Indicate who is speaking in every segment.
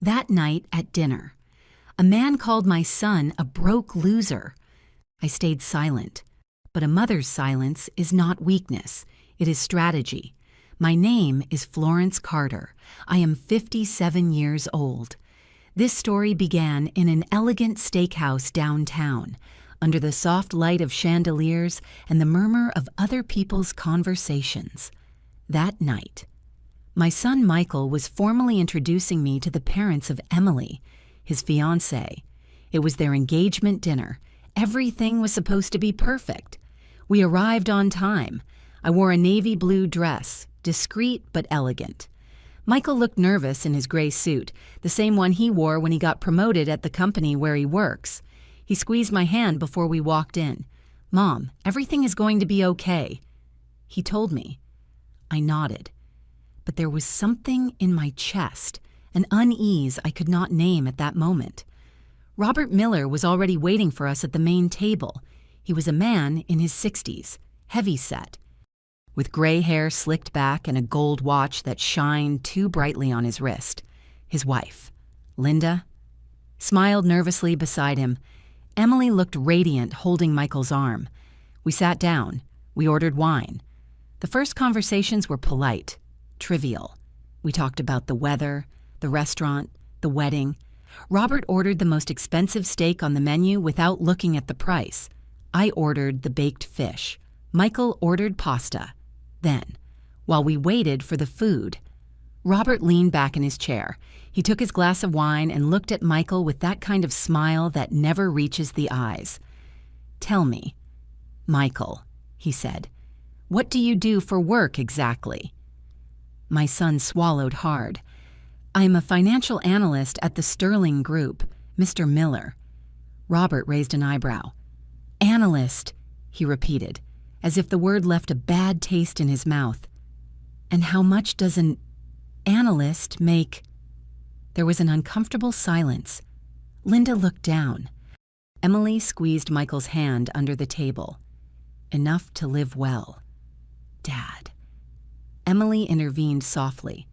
Speaker 1: That night at dinner, a man called my son a broke loser. I stayed silent, but a mother's silence is not weakness, it is strategy. My name is Florence Carter. I am 57 years old. This story began in an elegant steakhouse downtown, under the soft light of chandeliers and the murmur of other people's conversations. That night, my son Michael was formally introducing me to the parents of Emily, his fiancée. It was their engagement dinner. Everything was supposed to be perfect. We arrived on time. I wore a navy blue dress, discreet but elegant. Michael looked nervous in his gray suit, the same one he wore when he got promoted at the company where he works. He squeezed my hand before we walked in. "Mom, everything is going to be okay," he told me. I nodded. But there was something in my chest, an unease I could not name at that moment. Robert Miller was already waiting for us at the main table. He was a man in his 60s, heavy-set, with gray hair slicked back and a gold watch that shined too brightly on his wrist. His wife, Linda, smiled nervously beside him. Emily looked radiant, holding Michael's arm. We sat down. We ordered wine. The first conversations were polite, trivial. We talked about the weather, the restaurant, the wedding. Robert ordered the most expensive steak on the menu without looking at the price. I ordered the baked fish. Michael ordered pasta. Then, while we waited for the food, Robert leaned back in his chair. He took his glass of wine and looked at Michael with that kind of smile that never reaches the eyes. "Tell me, Michael," he said, "what do you do for work exactly?" My son swallowed hard. "I am a financial analyst at the Sterling Group, Mr. Miller." Robert raised an eyebrow. "Analyst," he repeated, as if the word left a bad taste in his mouth. "And how much does an analyst make?" There was an uncomfortable silence. Linda looked down. Emily squeezed Michael's hand under the table. "Enough to live well." "Dad." Emily intervened softly,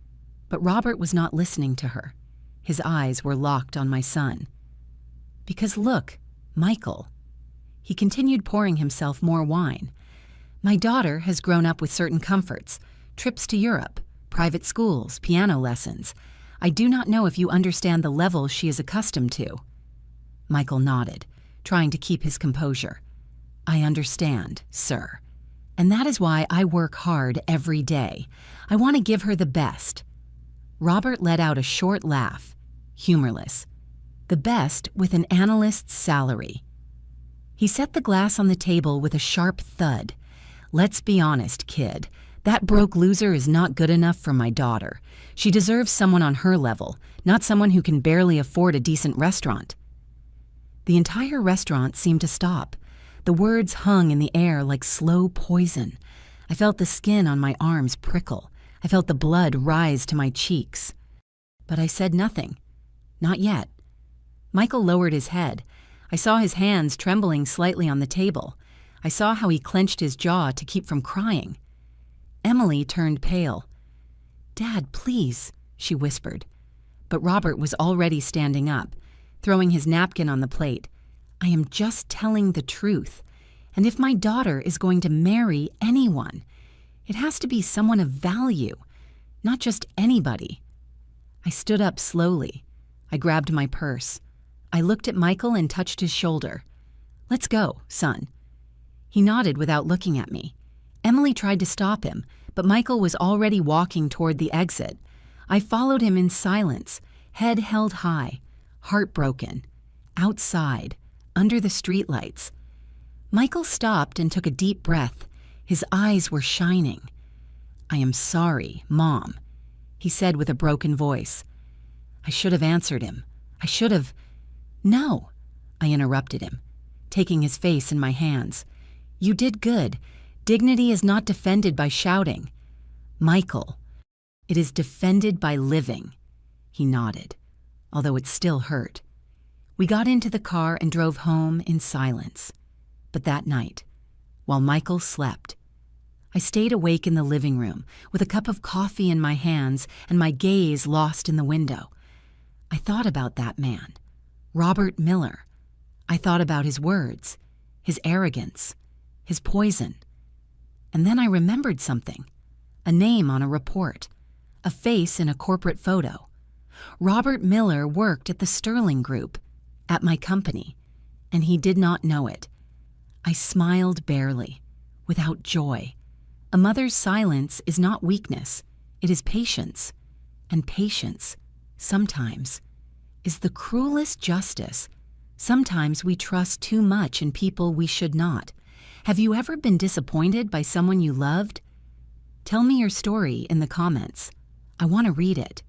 Speaker 1: but Robert was not listening to her. His eyes were locked on my son. "Because look, Michael." He continued pouring himself more wine. "My daughter has grown up with certain comforts, trips to Europe, private schools, piano lessons. I do not know if you understand the level she is accustomed to." Michael nodded, trying to keep his composure. "I understand, sir. And that is why I work hard every day. I want to give her the best." Robert let out a short laugh, humorless. "The best with an analyst's salary." He set the glass on the table with a sharp thud. "Let's be honest, kid. That broke loser is not good enough for my daughter. She deserves someone on her level, not someone who can barely afford a decent restaurant." The entire restaurant seemed to stop. The words hung in the air like slow poison. I felt the skin on my arms prickle. I felt the blood rise to my cheeks. But I said nothing. Not yet. Michael lowered his head. I saw his hands trembling slightly on the table. I saw how he clenched his jaw to keep from crying. Emily turned pale. "Dad, please," she whispered. But Robert was already standing up, throwing his napkin on the plate. "I am just telling the truth. And if my daughter is going to marry anyone, it has to be someone of value, not just anybody." I stood up slowly. I grabbed my purse. I looked at Michael and touched his shoulder. "Let's go, son." He nodded without looking at me. Emily tried to stop him, but Michael was already walking toward the exit. I followed him in silence, head held high, heartbroken, outside, under the streetlights. Michael stopped and took a deep breath. His eyes were shining. "I am sorry, Mom," he said with a broken voice. I should have answered him. I should have... "No," I interrupted him, taking his face in my hands. "You did good. Dignity is not defended by shouting. Michael, it is defended by living." He nodded, although it still hurt. We got into the car and drove home in silence. But that night, while Michael slept, I stayed awake in the living room with a cup of coffee in my hands and my gaze lost in the window. I thought about that man, Robert Miller. I thought about his words, his arrogance, his poison. And then I remembered something, a name on a report, a face in a corporate photo. Robert Miller worked at the Sterling Group, at my company, and he did not know it. I smiled barely, without joy. A mother's silence is not weakness, it is patience. And patience, sometimes, is the cruelest justice. Sometimes we trust too much in people we should not. Have you ever been disappointed by someone you loved? Tell me your story in the comments. I want to read it.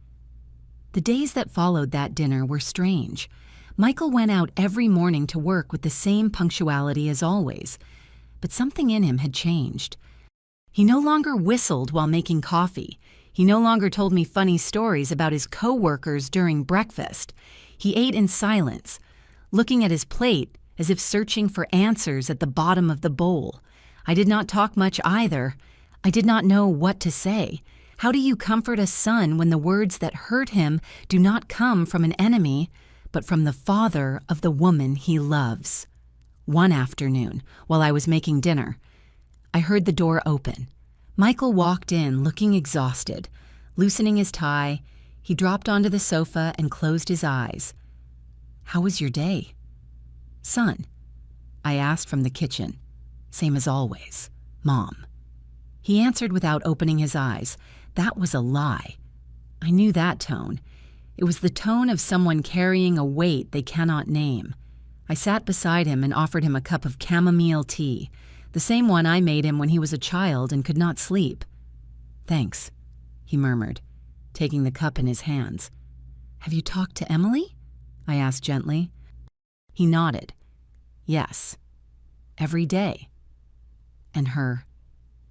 Speaker 1: The days that followed that dinner were strange. Michael went out every morning to work with the same punctuality as always, but something in him had changed. He no longer whistled while making coffee. He no longer told me funny stories about his co-workers during breakfast. He ate in silence, looking at his plate as if searching for answers at the bottom of the bowl. I did not talk much either. I did not know what to say. How do you comfort a son when the words that hurt him do not come from an enemy, but from the father of the woman he loves? One afternoon, while I was making dinner, I heard the door open. Michael walked in looking exhausted. Loosening his tie, he dropped onto the sofa and closed his eyes. "How was your day?" "Son," I asked from the kitchen. "Same as always, Mom." He answered without opening his eyes. That was a lie. I knew that tone. It was the tone of someone carrying a weight they cannot name. I sat beside him and offered him a cup of chamomile tea, the same one I made him when he was a child and could not sleep. "Thanks," he murmured, taking the cup in his hands. "Have you talked to Emily?" I asked gently. He nodded. "Yes, every day." "And her?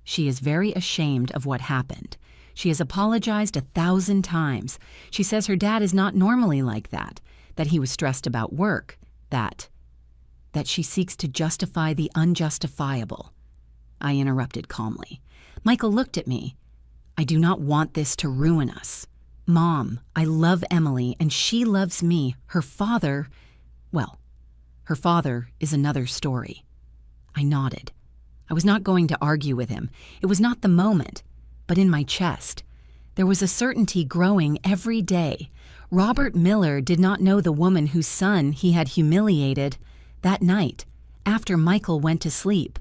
Speaker 1: She is very ashamed of what happened. She has apologized 1,000 times. She says her dad is not normally like that he was stressed about work, that she seeks to justify the unjustifiable." I interrupted calmly. Michael looked at me. "I do not want this to ruin us. Mom, I love Emily and she loves me. Her father, well, her father is another story." I nodded. I was not going to argue with him. It was not the moment. But in my chest, there was a certainty growing every day. Robert Miller did not know the woman whose son he had humiliated that night, after Michael went to sleep.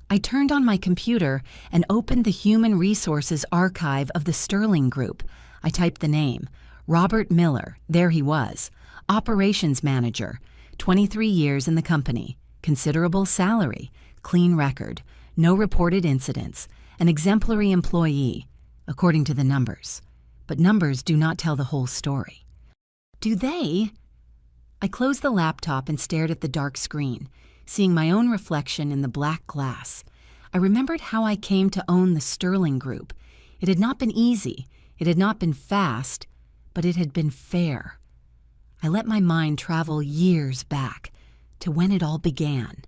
Speaker 1: I turned on my computer and opened the Human Resources archive of the Sterling Group. I typed the name, Robert Miller. There he was, operations manager, 23 years in the company, considerable salary, clean record, no reported incidents, an exemplary employee, according to the numbers. But numbers do not tell the whole story. Do they? I closed the laptop and stared at the dark screen, seeing my own reflection in the black glass. I remembered how I came to own the Sterling Group. It had not been easy, it had not been fast, but it had been fair. I let my mind travel years back to when it all began.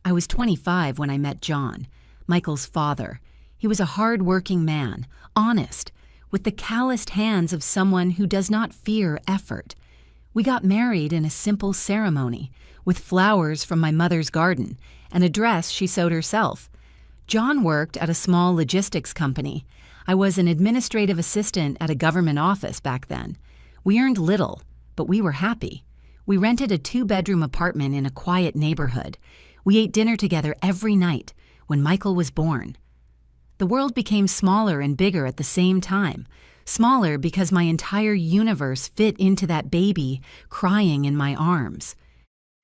Speaker 1: I was 25 when I met John, Michael's father. He was a hard-working man, honest, with the calloused hands of someone who does not fear effort. We got married in a simple ceremony, with flowers from my mother's garden and a dress she sewed herself. John worked at a small logistics company. I was an administrative assistant at a government office back then. We earned little, but we were happy. We rented a 2-bedroom apartment in a quiet neighborhood. We ate dinner together every night when Michael was born. The world became smaller and bigger at the same time. Smaller because my entire universe fit into that baby crying in my arms.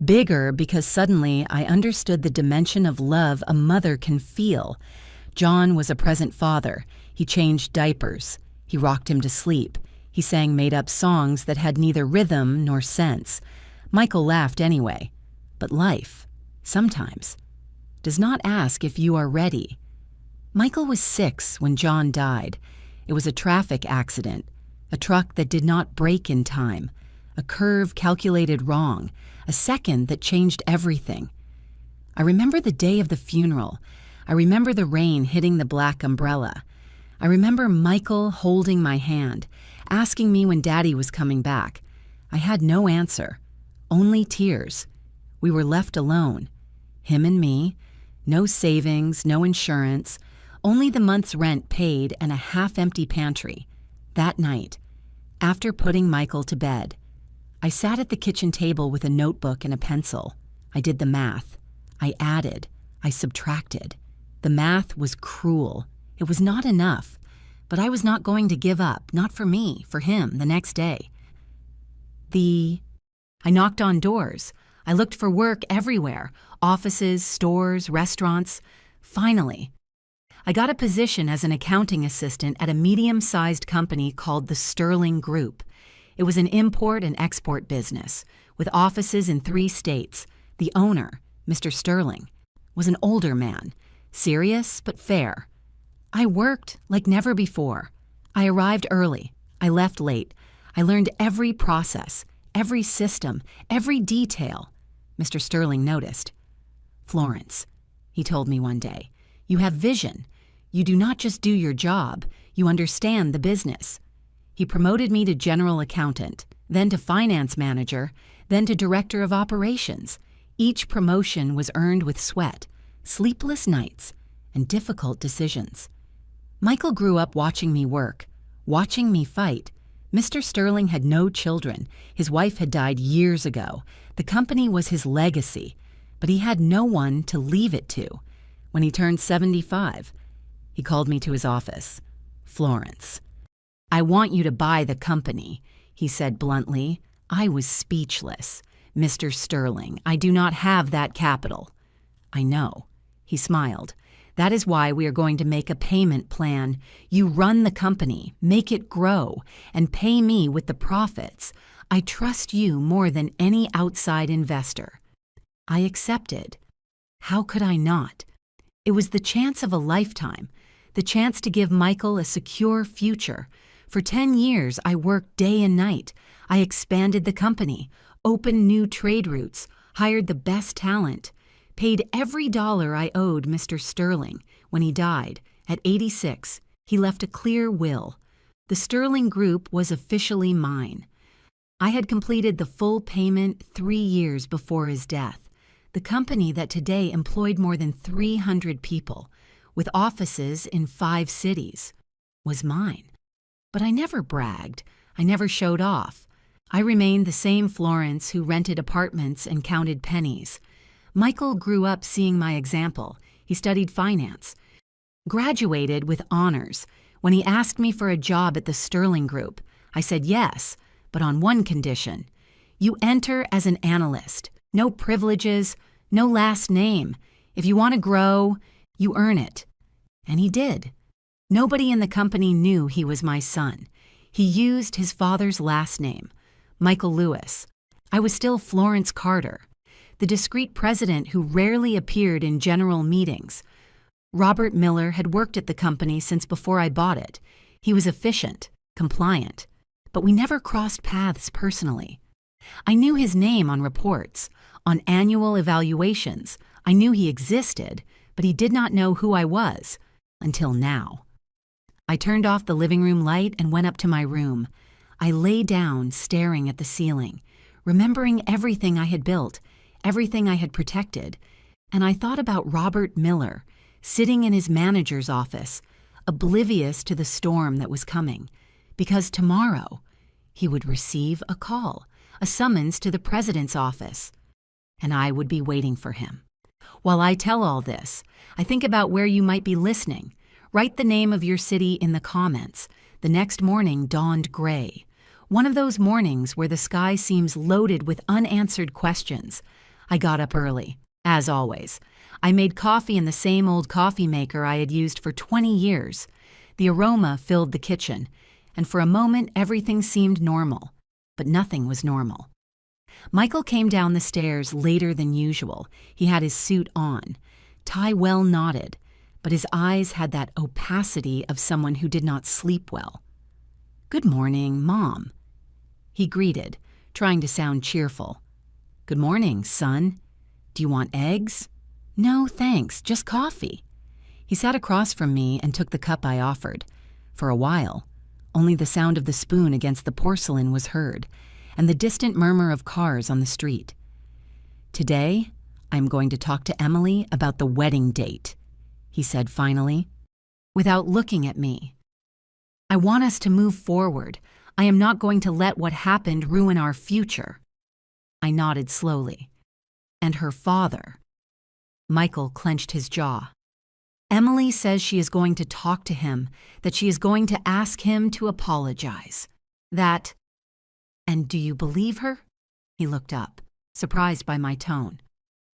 Speaker 1: Bigger because suddenly I understood the dimension of love a mother can feel. John was a present father. He changed diapers. He rocked him to sleep. He sang made-up songs that had neither rhythm nor sense. Michael laughed anyway. But life, sometimes, does not ask if you are ready. Michael was 6 when John died. It was a traffic accident, a truck that did not brake in time, a curve calculated wrong, a second that changed everything. I remember the day of the funeral. I remember the rain hitting the black umbrella. I remember Michael holding my hand. asking me when Daddy was coming back. I had no answer, only tears. We were left alone, him and me, no savings, no insurance, only the month's rent paid and a half-empty pantry. That night, after putting Michael to bed, I sat at the kitchen table with a notebook and a pencil. I did the math. I added. I subtracted. The math was cruel. It was not enough. But I was not going to give up, not for me, for him, the next day. I knocked on doors. I looked for work everywhere, offices, stores, restaurants. Finally, I got a position as an accounting assistant at a medium-sized company called the Sterling Group. It was an import and export business, with offices in 3 states. The owner, Mr. Sterling, was an older man, serious but fair. I worked like never before. I arrived early. I left late. I learned every process, every system, every detail. Mr. Sterling noticed. "Florence," he told me one day, "you have vision. You do not just do your job, you understand the business." He promoted me to general accountant, then to finance manager, then to director of operations. Each promotion was earned with sweat, sleepless nights, and difficult decisions. Michael grew up watching me work, watching me fight. Mr. Sterling had no children. His wife had died years ago. The company was his legacy, but he had no one to leave it to. When he turned 75, he called me to his office. "Florence, I want you to buy the company," he said bluntly. I was speechless. "Mr. Sterling, I do not have that capital." "I know." He smiled. "That is why we are going to make a payment plan. You run the company, make it grow, and pay me with the profits. I trust you more than any outside investor." I accepted. How could I not? It was the chance of a lifetime, the chance to give Michael a secure future. For 10 years, I worked day and night. I expanded the company, opened new trade routes, hired the best talent, paid every dollar I owed Mr. Sterling. When he died, at 86, he left a clear will. The Sterling Group was officially mine. I had completed the full payment 3 years before his death. The company that today employed more than 300 people, with offices in 5 cities, was mine. But I never bragged. I never showed off. I remained the same Florence who rented apartments and counted pennies. Michael grew up seeing my example. He studied finance, graduated with honors. When he asked me for a job at the Sterling Group, I said yes, but on one condition. You enter as an analyst. No privileges, no last name. If you want to grow, you earn it. And he did. Nobody in the company knew he was my son. He used his father's last name, Michael Lewis. I was still Florence Carter, the discreet president who rarely appeared in general meetings. Robert Miller had worked at the company since before I bought it. He was efficient, compliant, but we never crossed paths personally. I knew his name on reports, on annual evaluations. I knew he existed, but he did not know who I was, until now. I turned off the living room light and went up to my room. I lay down, staring at the ceiling, remembering everything I had built, everything I had protected, and I thought about Robert Miller, sitting in his manager's office, oblivious to the storm that was coming, because tomorrow he would receive a call, a summons to the president's office, and I would be waiting for him. While I tell all this, I think about where you might be listening. Write the name of your city in the comments. The next morning dawned gray. One of those mornings where the sky seems loaded with unanswered questions. I got up early, as always. I made coffee in the same old coffee maker I had used for 20 years. The aroma filled the kitchen, and for a moment everything seemed normal, but nothing was normal. Michael came down the stairs later than usual. He had his suit on, tie well knotted, but his eyes had that opacity of someone who did not sleep well. "Good morning, Mom," he greeted, trying to sound cheerful. "Good morning, son. Do you want eggs?" "No, thanks, just coffee." He sat across from me and took the cup I offered. For a while, Only the sound of the spoon against the porcelain was heard, and the distant murmur of cars on the street. "Today, I'm going to talk to Emily about the wedding date," he said finally, without looking at me. "I want us to move forward. I am not going to let what happened ruin our future." I nodded slowly. "And her father." Michael clenched his jaw. "Emily says she is going to talk to him, that she is going to ask him to apologize. That—" "And do you believe her?" He looked up, surprised by my tone.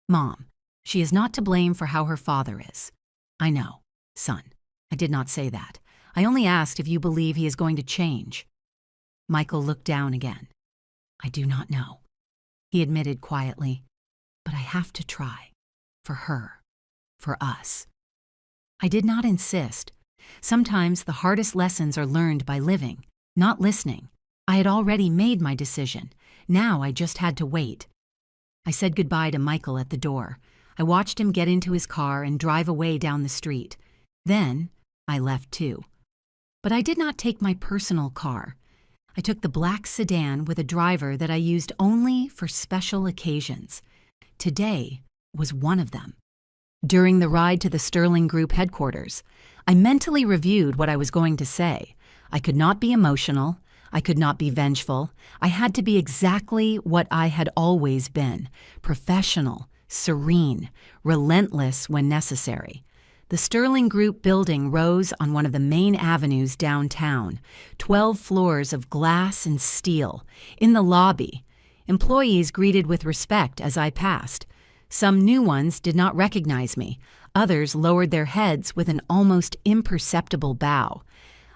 Speaker 1: "Mom, she is not to blame for how her father is." "I know, son. I did not say that. I only asked if you believe he is going to change." Michael looked down again. "I do not know," he admitted quietly. "But I have to try. For her. For us." I did not insist. Sometimes the hardest lessons are learned by living, not listening. I had already made my decision. Now I just had to wait. I said goodbye to Michael at the door. I watched him get into his car and drive away down the street. Then I left too. But I did not take my personal car. I took the black sedan with a driver that I used only for special occasions. Today was one of them. During the ride to the Sterling Group headquarters, I mentally reviewed what I was going to say. I could not be emotional. I could not be vengeful. I had to be exactly what I had always been: professional, serene, relentless when necessary. The Sterling Group building rose on one of the main avenues downtown, 12 floors of glass and steel. In the lobby, employees greeted with respect as I passed. Some new ones did not recognize me. Others lowered their heads with an almost imperceptible bow.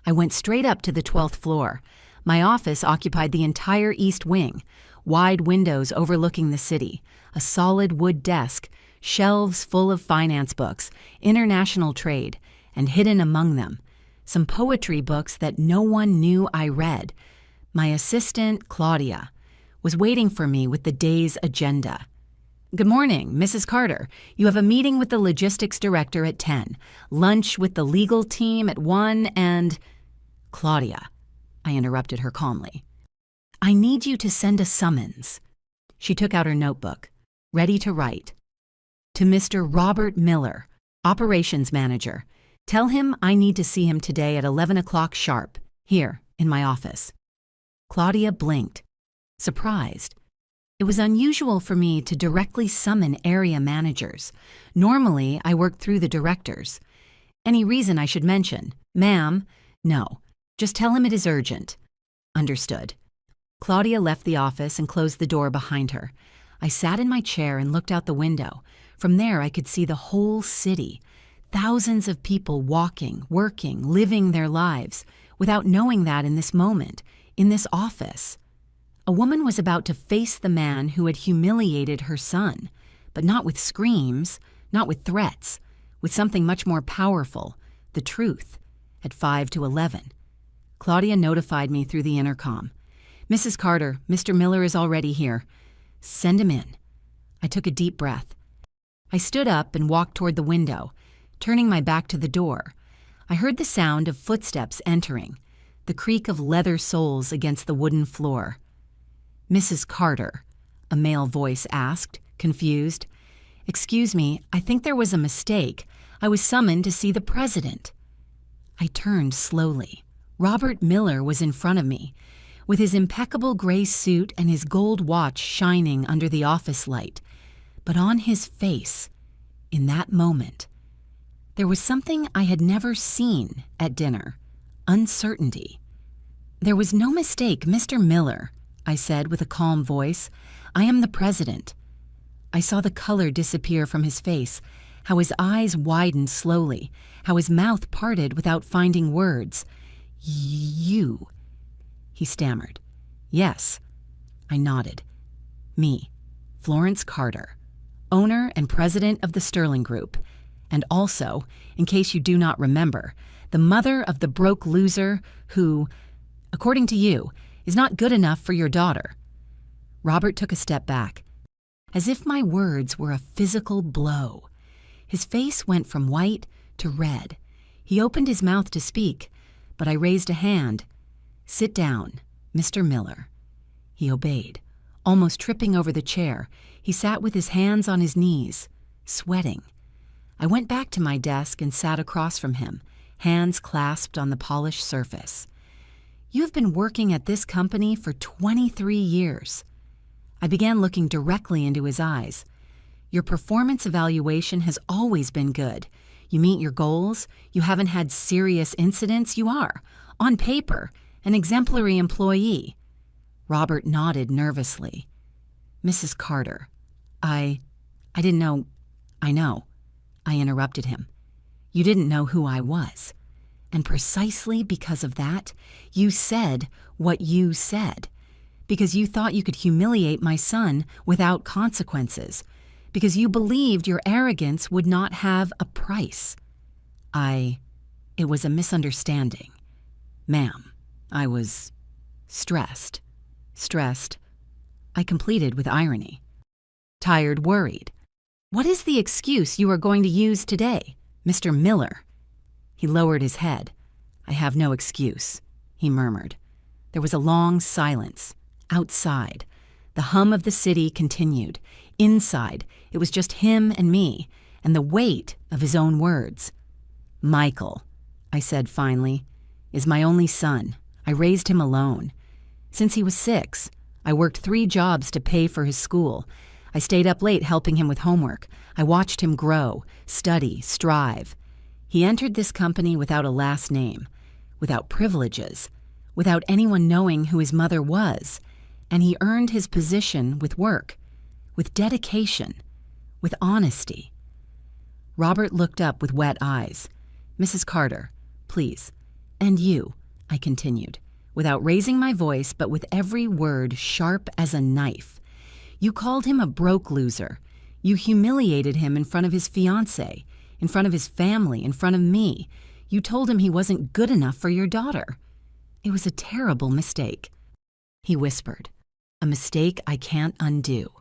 Speaker 1: I went straight up to the 12th floor. My office occupied the entire east wing, wide windows overlooking the city, a solid wood desk, shelves full of finance books, international trade, and hidden among them, some poetry books that no one knew I read. My assistant, Claudia, was waiting for me with the day's agenda. "Good morning, Mrs. Carter. You have a meeting with the logistics director at 10, lunch with the legal team at 1, and—" "Claudia," I interrupted her calmly, "I need you to send a summons." She took out her notebook, ready to write. "To Mr. Robert Miller, operations manager. Tell him I need to see him today at 11 o'clock sharp, here in my office." Claudia blinked, surprised. It was unusual for me to directly summon area managers. Normally, I worked through the directors. "Any reason I should mention?" "Ma'am, no. Just tell him it is urgent." "Understood." Claudia left the office and closed the door behind her. I sat in my chair and looked out the window. From there, I could see the whole city. Thousands of people walking, working, living their lives, without knowing that in this moment, in this office. A woman was about to face the man who had humiliated her son, but not with screams, not with threats, with something much more powerful, the truth, at 5 to 11. Claudia notified me through the intercom. "Mrs. Carter, Mr. Miller is already here. Send him in." I took a deep breath. I stood up and walked toward the window, turning my back to the door. I heard the sound of footsteps entering, the creak of leather soles against the wooden floor. "Mrs. Carter," a male voice asked, confused. "Excuse me, I think there was a mistake. I was summoned to see the president." I turned slowly. Robert Miller was in front of me, with his impeccable gray suit and his gold watch shining under the office light. But on his face, in that moment, there was something I had never seen at dinner: uncertainty. "There was no mistake, Mr. Miller," I said with a calm voice. "I am the president." I saw the color disappear from his face, how his eyes widened slowly, how his mouth parted without finding words. "You," he stammered. "Yes." I nodded. "Me, Florence Carter, owner and president of the Sterling Group, and also, in case you do not remember, the mother of the broke loser who, according to you, is not good enough for your daughter." Robert took a step back, as if my words were a physical blow. His face went from white to red. He opened his mouth to speak, but I raised a hand. "Sit down, Mr. Miller." He obeyed. Almost tripping over the chair, he sat with his hands on his knees, sweating. I went back to my desk and sat across from him, hands clasped on the polished surface. "You have been working at this company for 23 years. I began looking directly into his eyes. "Your performance evaluation has always been good. You meet your goals, you haven't had serious incidents, you are, on paper, an exemplary employee." Robert nodded nervously. "Mrs. Carter, I didn't know." "I know," I interrupted him. "You didn't know who I was. And precisely because of that, you said what you said. Because you thought you could humiliate my son without consequences. Because you believed your arrogance would not have a price. It was a misunderstanding. Ma'am, I was stressed. I completed with irony. Tired, worried. What is the excuse you are going to use today, Mr. Miller?" He lowered his head. "I have no excuse," he murmured. There was a long silence. Outside, the hum of the city continued. Inside, it was just him and me, and the weight of his own words. "Michael," I said finally, "is my only son. I raised him alone. Since he was 6, I worked 3 jobs to pay for his school. I stayed up late helping him with homework. I watched him grow, study, strive. He entered this company without a last name, without privileges, without anyone knowing who his mother was, and he earned his position with work, with dedication, with honesty." Robert looked up with wet eyes. "Mrs. Carter, please. And you," I continued, without raising my voice but with every word sharp as a knife. "You called him a broke loser. You humiliated him in front of his fiancée, in front of his family, in front of me. You told him he wasn't good enough for your daughter. It was a terrible mistake." He whispered, "A mistake I can't undo."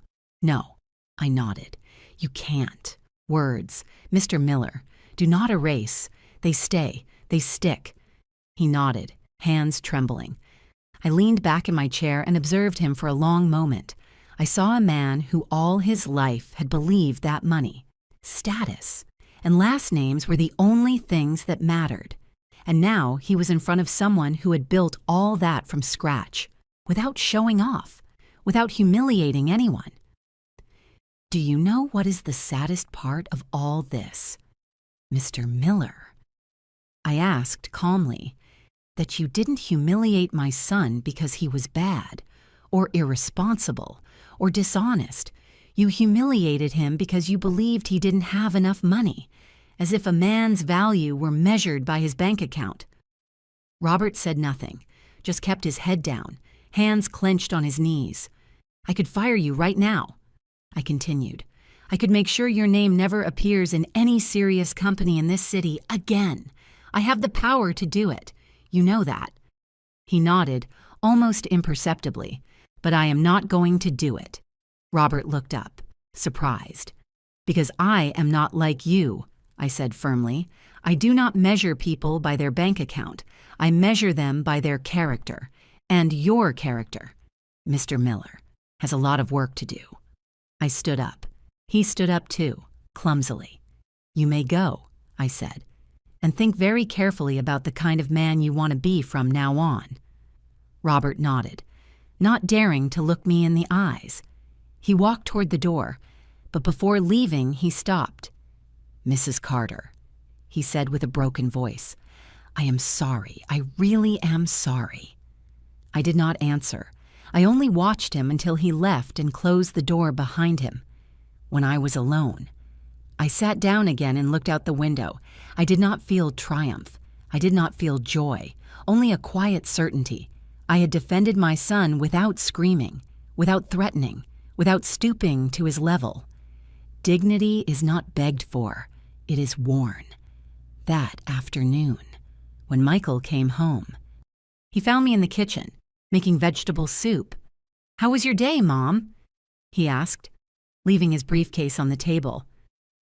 Speaker 1: "No," I nodded. "You can't. Words, Mr. Miller, do not erase. They stay. They stick." He nodded, hands trembling. I leaned back in my chair and observed him for a long moment. I saw a man who all his life had believed that money, status, and last names were the only things that mattered. And now he was in front of someone who had built all that from scratch, without showing off, without humiliating anyone. "Do you know what is the saddest part of all this, Mr. Miller?" I asked calmly. "That you didn't humiliate my son because he was bad, or irresponsible, or dishonest. You humiliated him because you believed he didn't have enough money, as if a man's value were measured by his bank account." Robert said nothing, just kept his head down, hands clenched on his knees. "I could fire you right now," I continued. "I could make sure your name never appears in any serious company in this city again. I have the power to do it. You know that." He nodded, almost imperceptibly. "But I am not going to do it." Robert looked up, surprised. "Because I am not like you," I said firmly. "I do not measure people by their bank account. I measure them by their character. And your character, Mr. Miller, has a lot of work to do." I stood up. He stood up too, clumsily. "You may go," I said, "and think very carefully about the kind of man you want to be from now on." Robert nodded, not daring to look me in the eyes. He walked toward the door, but before leaving he stopped. "Mrs. Carter," he said with a broken voice, "I am sorry. I really am sorry." I did not answer. I only watched him until he left and closed the door behind him. When I was alone, I sat down again and looked out the window. I did not feel triumph. I did not feel joy, only a quiet certainty. I had defended my son without screaming, without threatening, without stooping to his level. Dignity is not begged for, it is worn. That afternoon, when Michael came home, he found me in the kitchen, making vegetable soup. "How was your day, Mom?" he asked, leaving his briefcase on the table.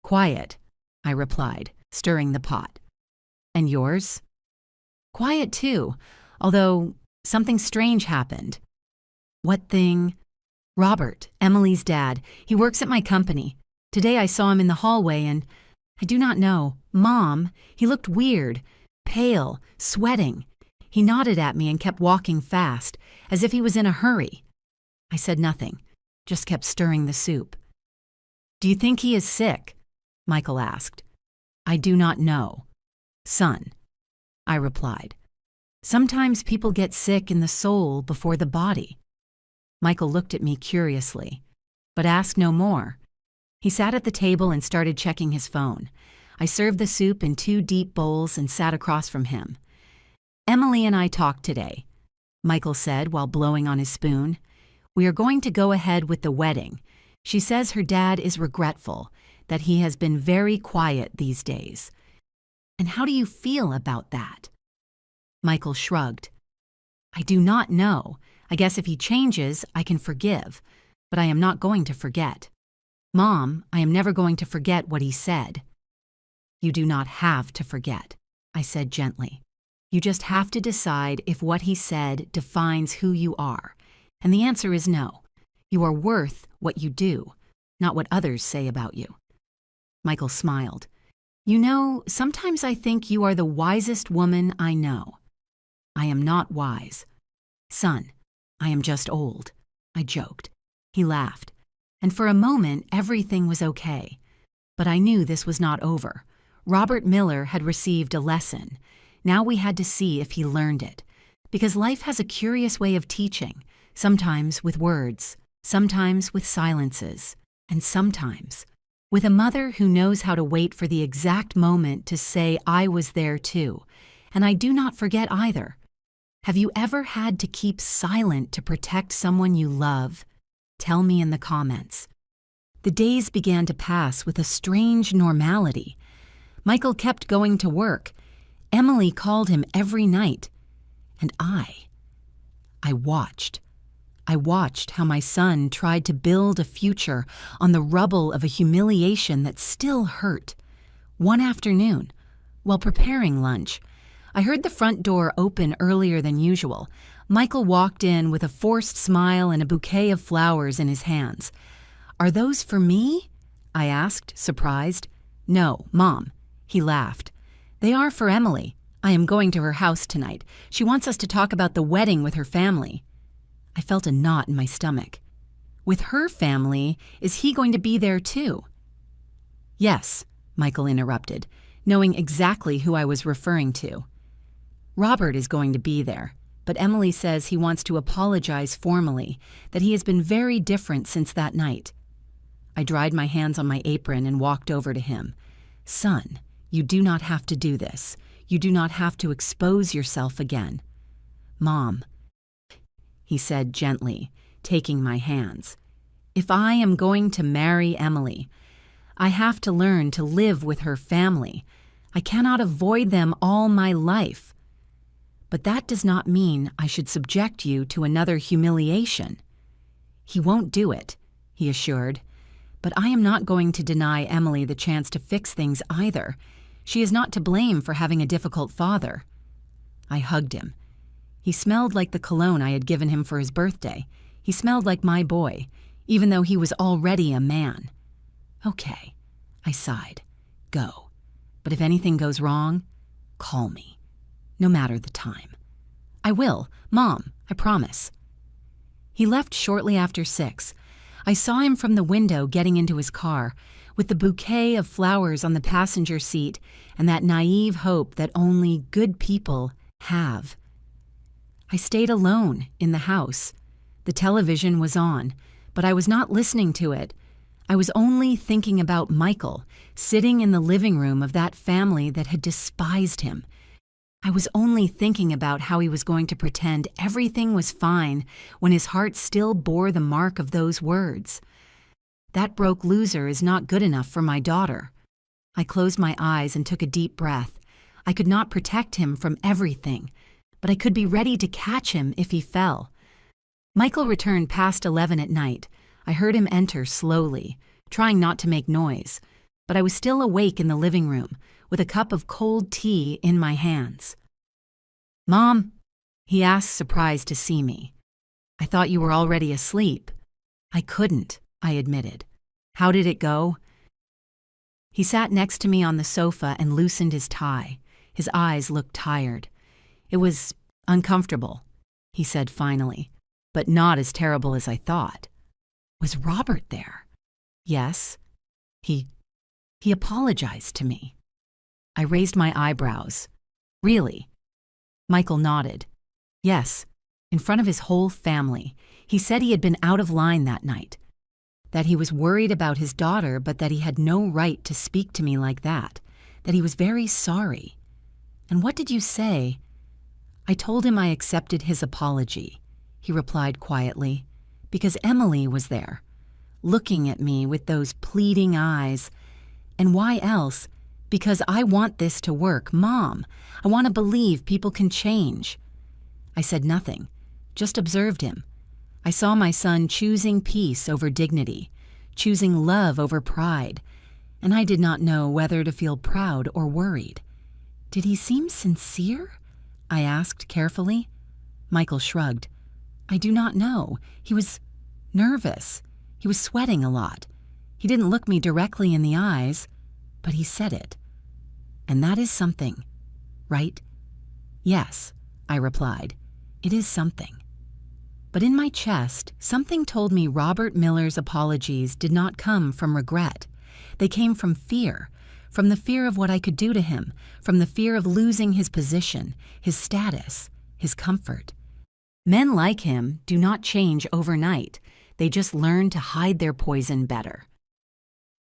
Speaker 1: "Quiet," I replied, stirring the pot. "And yours?" "Quiet too, although Something strange happened. What thing? Robert, Emily's dad. He works at my company. Today I saw him in the hallway and I do not know. Mom, he looked weird, pale, sweating. He nodded at me and kept walking fast, as if he was in a hurry. I said nothing, just kept stirring the soup. Do you think he is sick? Michael asked. I do not know. Son, I replied. Sometimes people get sick in the soul before the body. Michael looked at me curiously, but asked no more. He sat at the table and started checking his phone. I served the soup in 2 deep bowls and sat across from him. Emily and I talked today, Michael said while blowing on his spoon. We are going to go ahead with the wedding. She says her dad is regretful, that he has been very quiet these days. And how do you feel about that? Michael shrugged. I do not know. I guess if he changes, I can forgive, but I am not going to forget. Mom, I am never going to forget what he said. You do not have to forget, I said gently. You just have to decide if what he said defines who you are. And the answer is no. You are worth what you do, not what others say about you. Michael smiled. You know, sometimes I think you are the wisest woman I know. I am not wise. Son, I am just old, I joked. He laughed. And for a moment, everything was okay. But I knew this was not over. Robert Miller had received a lesson. Now we had to see if he learned it. Because life has a curious way of teaching, sometimes with words, sometimes with silences, and sometimes with a mother who knows how to wait for the exact moment to say, I was there too, and I do not forget either. Have you ever had to keep silent to protect someone you love? Tell me in the comments. The days began to pass with a strange normality. Michael kept going to work. Emily called him every night. And I watched. I watched how my son tried to build a future on the rubble of a humiliation that still hurt. One afternoon, while preparing lunch, I heard the front door open earlier than usual. Michael walked in with a forced smile and a bouquet of flowers in his hands. Are those for me? I asked, surprised. No, Mom. He laughed. They are for Emily. I am going to her house tonight. She wants us to talk about the wedding with her family. I felt a knot in my stomach. With her family, is he going to be there too? Yes, Michael interrupted, knowing exactly who I was referring to. Robert is going to be there, but Emily says he wants to apologize formally, that he has been very different since that night. I dried my hands on my apron and walked over to him. Son, you do not have to do this. You do not have to expose yourself again. Mom, he said gently, taking my hands. If I am going to marry Emily, I have to learn to live with her family. I cannot avoid them all my life. But that does not mean I should subject you to another humiliation. He won't do it, he assured. But I am not going to deny Emily the chance to fix things either. She is not to blame for having a difficult father. I hugged him. He smelled like the cologne I had given him for his birthday. He smelled like my boy, even though he was already a man. Okay, I sighed. Go. But if anything goes wrong, call me. No matter the time. I will, Mom, I promise. He left shortly after 6. I saw him from the window getting into his car, with the bouquet of flowers on the passenger seat and that naive hope that only good people have. I stayed alone in the house. The television was on, but I was not listening to it. I was only thinking about Michael, sitting in the living room of that family that had despised him. I was only thinking about how he was going to pretend everything was fine when his heart still bore the mark of those words. That broke loser is not good enough for my daughter. I closed my eyes and took a deep breath. I could not protect him from everything, but I could be ready to catch him if he fell. Michael returned past 11 at night. I heard him enter slowly, trying not to make noise, but I was still awake in the living room, with a cup of cold tea in my hands. Mom, He asked, surprised to see me. I thought you were already asleep. I couldn't, I admitted. How did it go? He sat next to me on the sofa and loosened his tie. His eyes looked tired. It was uncomfortable, he said finally, but not as terrible as I thought. Was Robert there? Yes. He apologized to me. I raised my eyebrows. Really? Michael nodded. Yes, in front of his whole family. He said he had been out of line that night, that he was worried about his daughter, but that he had no right to speak to me like that he was very sorry. And what did you say? I told him I accepted his apology, he replied quietly, because Emily was there, looking at me with those pleading eyes. And why else? Because I want this to work, Mom. I want to believe people can change. I said nothing, just observed him. I saw my son choosing peace over dignity, choosing love over pride, and I did not know whether to feel proud or worried. Did he seem sincere? I asked carefully. Michael shrugged. I do not know. He was nervous. He was sweating a lot. He didn't look me directly in the eyes, but he said it. And that is something, right? Yes, I replied. It is something. But in my chest, something told me Robert Miller's apologies did not come from regret. They came from the fear of what I could do to him, from the fear of losing his position, his status, his comfort. Men like him do not change overnight. They just learn to hide their poison better.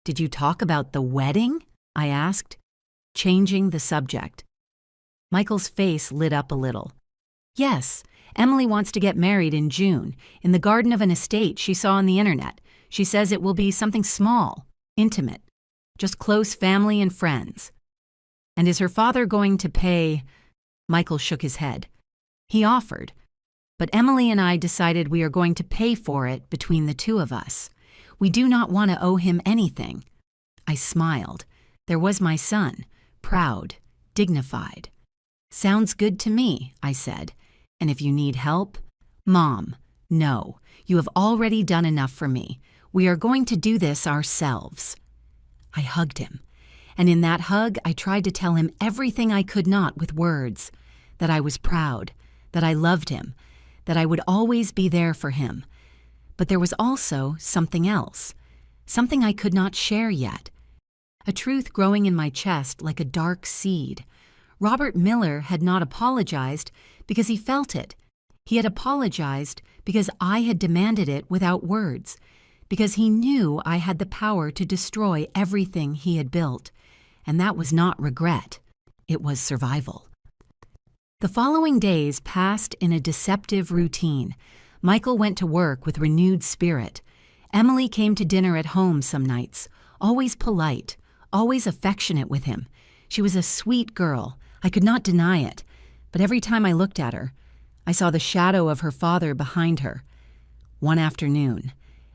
Speaker 1: Did you talk about the wedding? I asked, changing the subject. Michael's face lit up a little. Yes, Emily wants to get married in June, in the garden of an estate she saw on the internet. She says it will be something small, intimate, just close family and friends. And is her father going to pay? Michael shook his head. He offered, but Emily and I decided we are going to pay for it between the two of us. We do not want to owe him anything. I smiled. There was my son, proud, dignified. Sounds good to me, I said. And if you need help? Mom, no, you have already done enough for me. We are going to do this ourselves. I hugged him, and in that hug I tried to tell him everything I could not with words, that I was proud, that I loved him, that I would always be there for him. But there was also something else, something I could not share yet, a truth growing in my chest like a dark seed. Robert Miller had not apologized because he felt it. He had apologized because I had demanded it without words, because he knew I had the power to destroy everything he had built. And that was not regret. It was survival. The following days passed in a deceptive routine. Michael went to work with renewed spirit. Emily came to dinner at home some nights, always polite, always affectionate with him. She was a sweet girl. I could not deny it. But every time I looked at her, I saw the shadow of her father behind her. One afternoon,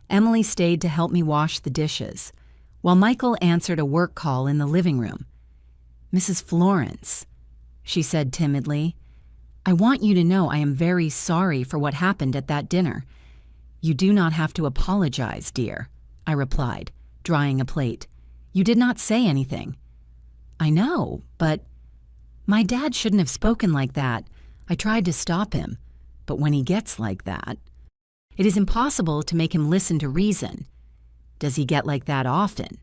Speaker 1: Emily stayed to help me wash the dishes, while Michael answered a work call in the living room. Mrs. Florence, she said timidly, I want you to know I am very sorry for what happened at that dinner. You do not have to apologize, dear, I replied, drying a plate. You did not say anything. I know, but my dad shouldn't have spoken like that. I tried to stop him, but when he gets like that, it is impossible to make him listen to reason. Does he get like that often?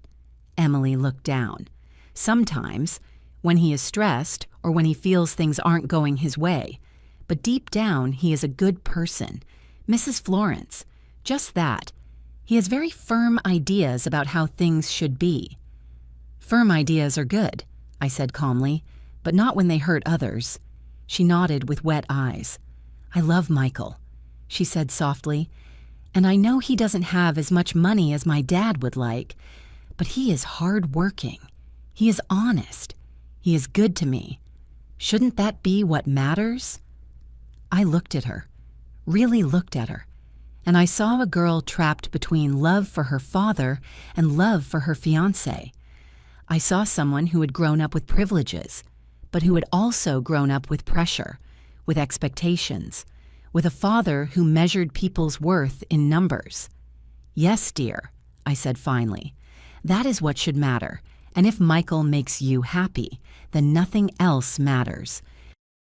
Speaker 1: Emily looked down. Sometimes, when he is stressed or when he feels things aren't going his way. But deep down, he is a good person. Mrs. Florence, just that. He has very firm ideas about how things should be. Firm ideas are good, I said calmly, but not when they hurt others. She nodded with wet eyes. I love Michael, she said softly, and I know he doesn't have as much money as my dad would like, but he is hard-working. He is honest. He is good to me. Shouldn't that be what matters? I looked at her, really looked at her, and I saw a girl trapped between love for her father and love for her fiancé. I saw someone who had grown up with privileges, but who had also grown up with pressure, with expectations, with a father who measured people's worth in numbers. Yes, dear, I said finally. That is what should matter, and if Michael makes you happy, then nothing else matters.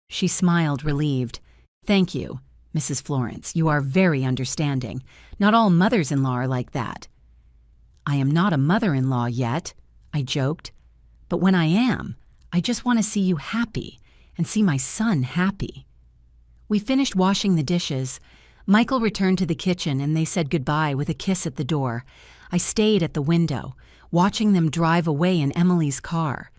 Speaker 1: She smiled, relieved. Thank you, Mrs. Florence. You are very understanding. Not all mothers-in-law are like that. I am not a mother-in-law yet, I joked. But when I am, I just want to see you happy and see my son happy. We finished washing the dishes. Michael returned to the kitchen and they said goodbye with a kiss at the door. I stayed at the window, watching them drive away in Emily's car.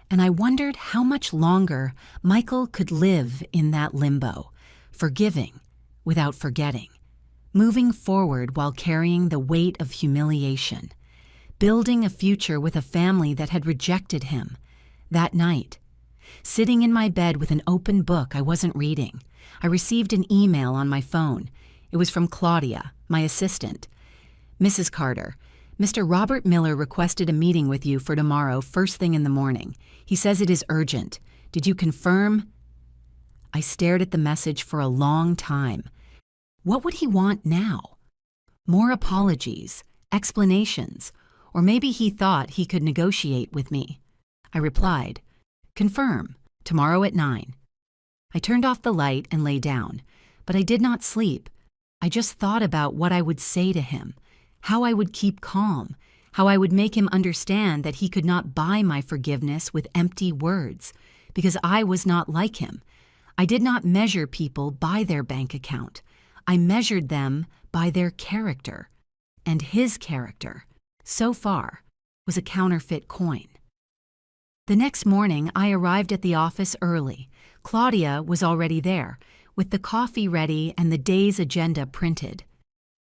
Speaker 1: And I wondered how much longer Michael could live in that limbo, forgiving without forgetting, moving forward while carrying the weight of humiliation, building a future with a family that had rejected him. That night, sitting in my bed with an open book I wasn't reading, I received an email on my phone. It was from Claudia, my assistant. Mrs. Carter, Mr. Robert Miller requested a meeting with you for tomorrow first thing in the morning. He says it is urgent. Did you confirm? I stared at the message for a long time. What would he want now? More apologies, explanations, or maybe he thought he could negotiate with me. I replied, confirm, tomorrow at 9. I turned off the light and lay down, but I did not sleep. I just thought about what I would say to him, how I would keep calm, how I would make him understand that he could not buy my forgiveness with empty words, because I was not like him. I did not measure people by their bank account. I measured them by their character, and his character, so far, was a counterfeit coin. The next morning, I arrived at the office early. Claudia was already there, with the coffee ready and the day's agenda printed.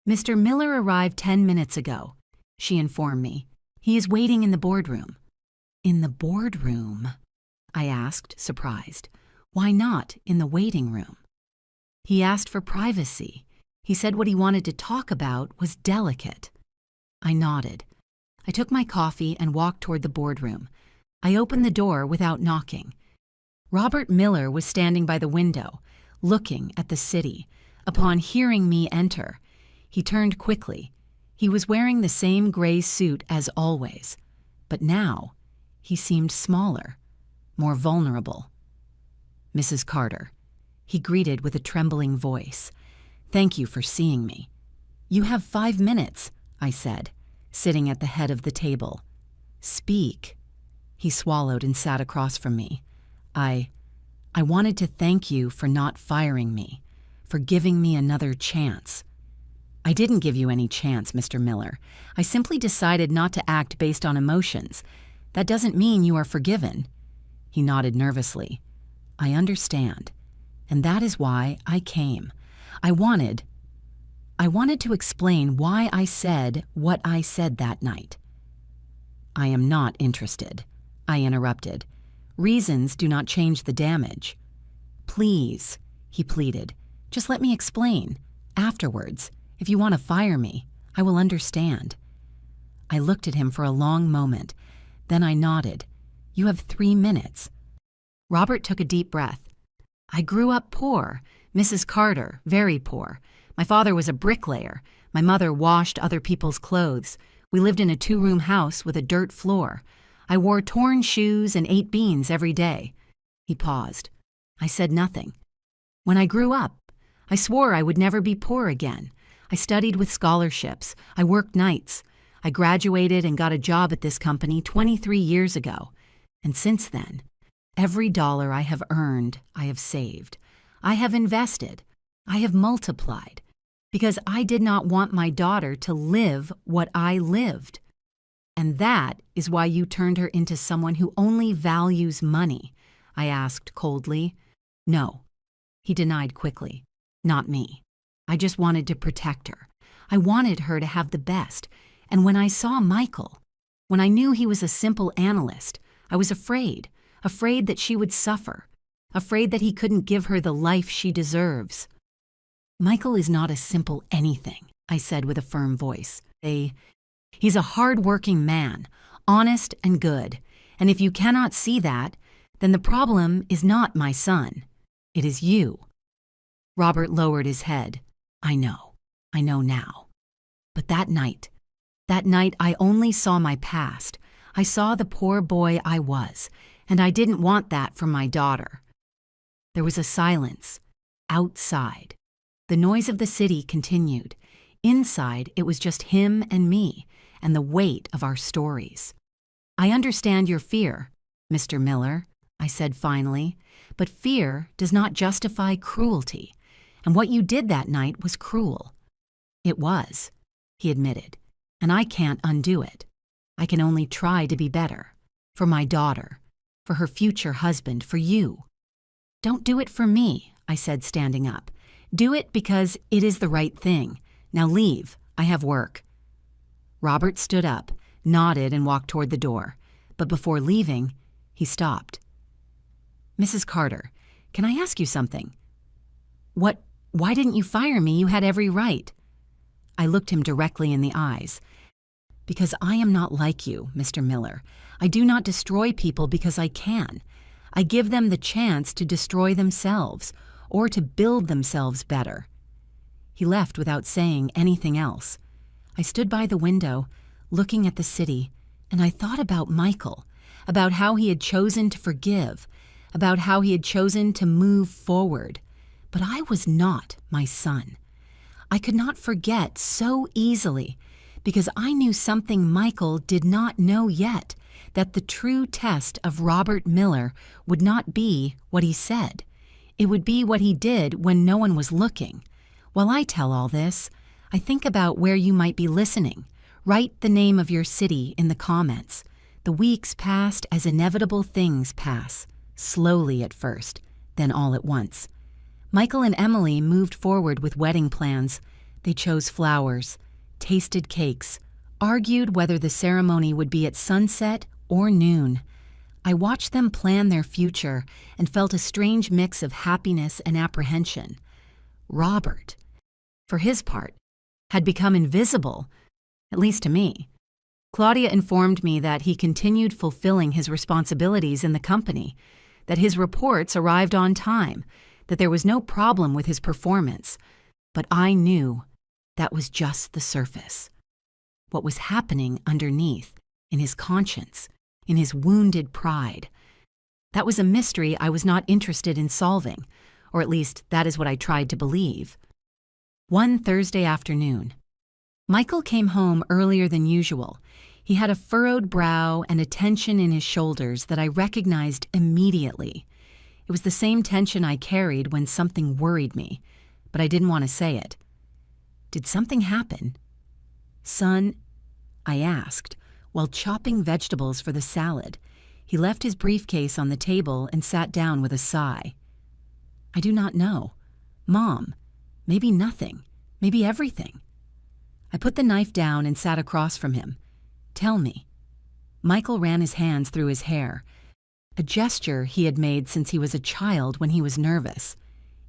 Speaker 1: Mr. Miller arrived 10 minutes ago, she informed me. He is waiting in the boardroom. In the boardroom? I asked, surprised. Why not in the waiting room? He asked for privacy. He said what he wanted to talk about was delicate. I nodded. I took my coffee and walked toward the boardroom. I opened the door without knocking. Robert Miller was standing by the window, looking at the city. Upon hearing me enter, he turned quickly. He was wearing the same gray suit as always, but now he seemed smaller, more vulnerable. Mrs. Carter, he greeted with a trembling voice. Thank you for seeing me. You have 5 minutes, I said, sitting at the head of the table. Speak. He swallowed and sat across from me. I wanted to thank you for not firing me, for giving me another chance. I didn't give you any chance, Mr. Miller. I simply decided not to act based on emotions. That doesn't mean you are forgiven. He nodded nervously. I understand, and that is why I came. I wanted to explain why I said what I said that night. I am not interested, I interrupted. Reasons do not change the damage. Please, he pleaded, just let me explain. Afterwards, if you want to fire me, I will understand. I looked at him for a long moment. Then I nodded. You have 3 minutes. Robert took a deep breath. I grew up poor. Mrs. Carter, very poor. My father was a bricklayer. My mother washed other people's clothes. We lived in a 2-room house with a dirt floor. I wore torn shoes and ate beans every day. He paused. I said nothing. When I grew up, I swore I would never be poor again. I studied with scholarships. I worked nights. I graduated and got a job at this company 23 years ago. And since then, every dollar I have earned, I have saved. I have invested. I have multiplied. Because I did not want my daughter to live what I lived. And that is why you turned her into someone who only values money, I asked coldly. No, he denied quickly. Not me. I just wanted to protect her. I wanted her to have the best. And when I saw Michael, when I knew he was a simple analyst, I was afraid that she would suffer, afraid that he couldn't give her the life she deserves. Michael is not a simple anything, I said with a firm voice. He's a hard-working man, honest and good. And if you cannot see that, then the problem is not my son. It is you. Robert lowered his head. I know now. But that night I only saw my past. I saw the poor boy I was, and I didn't want that for my daughter. There was a silence. Outside. The noise of the city continued. Inside, it was just him and me, and the weight of our stories. I understand your fear, Mr. Miller, I said finally, but fear does not justify cruelty, and what you did that night was cruel. It was, he admitted, and I can't undo it. I can only try to be better. For my daughter, for her future husband, for you. Don't do it for me, I said, standing up. Do it because it is the right thing. Now leave. I have work. Robert stood up, nodded, and walked toward the door. But before leaving, he stopped. Mrs. Carter, can I ask you something? Why didn't you fire me? You had every right. I looked him directly in the eyes. Because I am not like you, Mr. Miller. I do not destroy people because I can. I give them the chance to destroy themselves or to build themselves better. He left without saying anything else. I stood by the window, looking at the city, and I thought about Michael, about how he had chosen to forgive, about how he had chosen to move forward. But I was not my son. I could not forget so easily because I knew something Michael did not know yet, that the true test of Robert Miller would not be what he said. It would be what he did when no one was looking. While I tell all this, I think about where you might be listening. Write the name of your city in the comments. The weeks passed as inevitable things pass, slowly at first, then all at once. Michael and Emily moved forward with wedding plans. They chose flowers, tasted cakes, argued whether the ceremony would be at sunset or noon. I watched them plan their future and felt a strange mix of happiness and apprehension. Robert, for his part, had become invisible, at least to me. Claudia informed me that he continued fulfilling his responsibilities in the company, that his reports arrived on time, that there was no problem with his performance. But I knew that was just the surface. What was happening underneath, in his conscience, in his wounded pride. That was a mystery I was not interested in solving, or at least that is what I tried to believe. One Thursday afternoon, Michael came home earlier than usual. He had a furrowed brow and a tension in his shoulders that I recognized immediately. It was the same tension I carried when something worried me, but I didn't want to say it. Did something happen? Son, I asked, while chopping vegetables for the salad. He left his briefcase on the table and sat down with a sigh. I do not know. Mom, maybe nothing, maybe everything. I put the knife down and sat across from him. Tell me. Michael ran his hands through his hair, a gesture he had made since he was a child when he was nervous.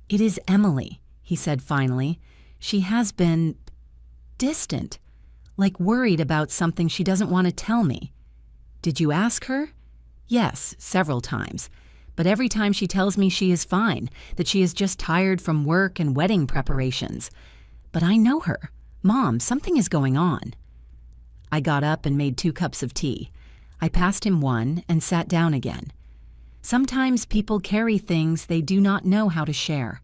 Speaker 1: It is Emily, he said finally. She has been distant, like worried about something she doesn't want to tell me. Did you ask her? Yes, several times. But every time she tells me she is fine, that she is just tired from work and wedding preparations. But I know her. Mom, something is going on. I got up and made 2 cups of tea. I passed him one and sat down again. Sometimes people carry things they do not know how to share,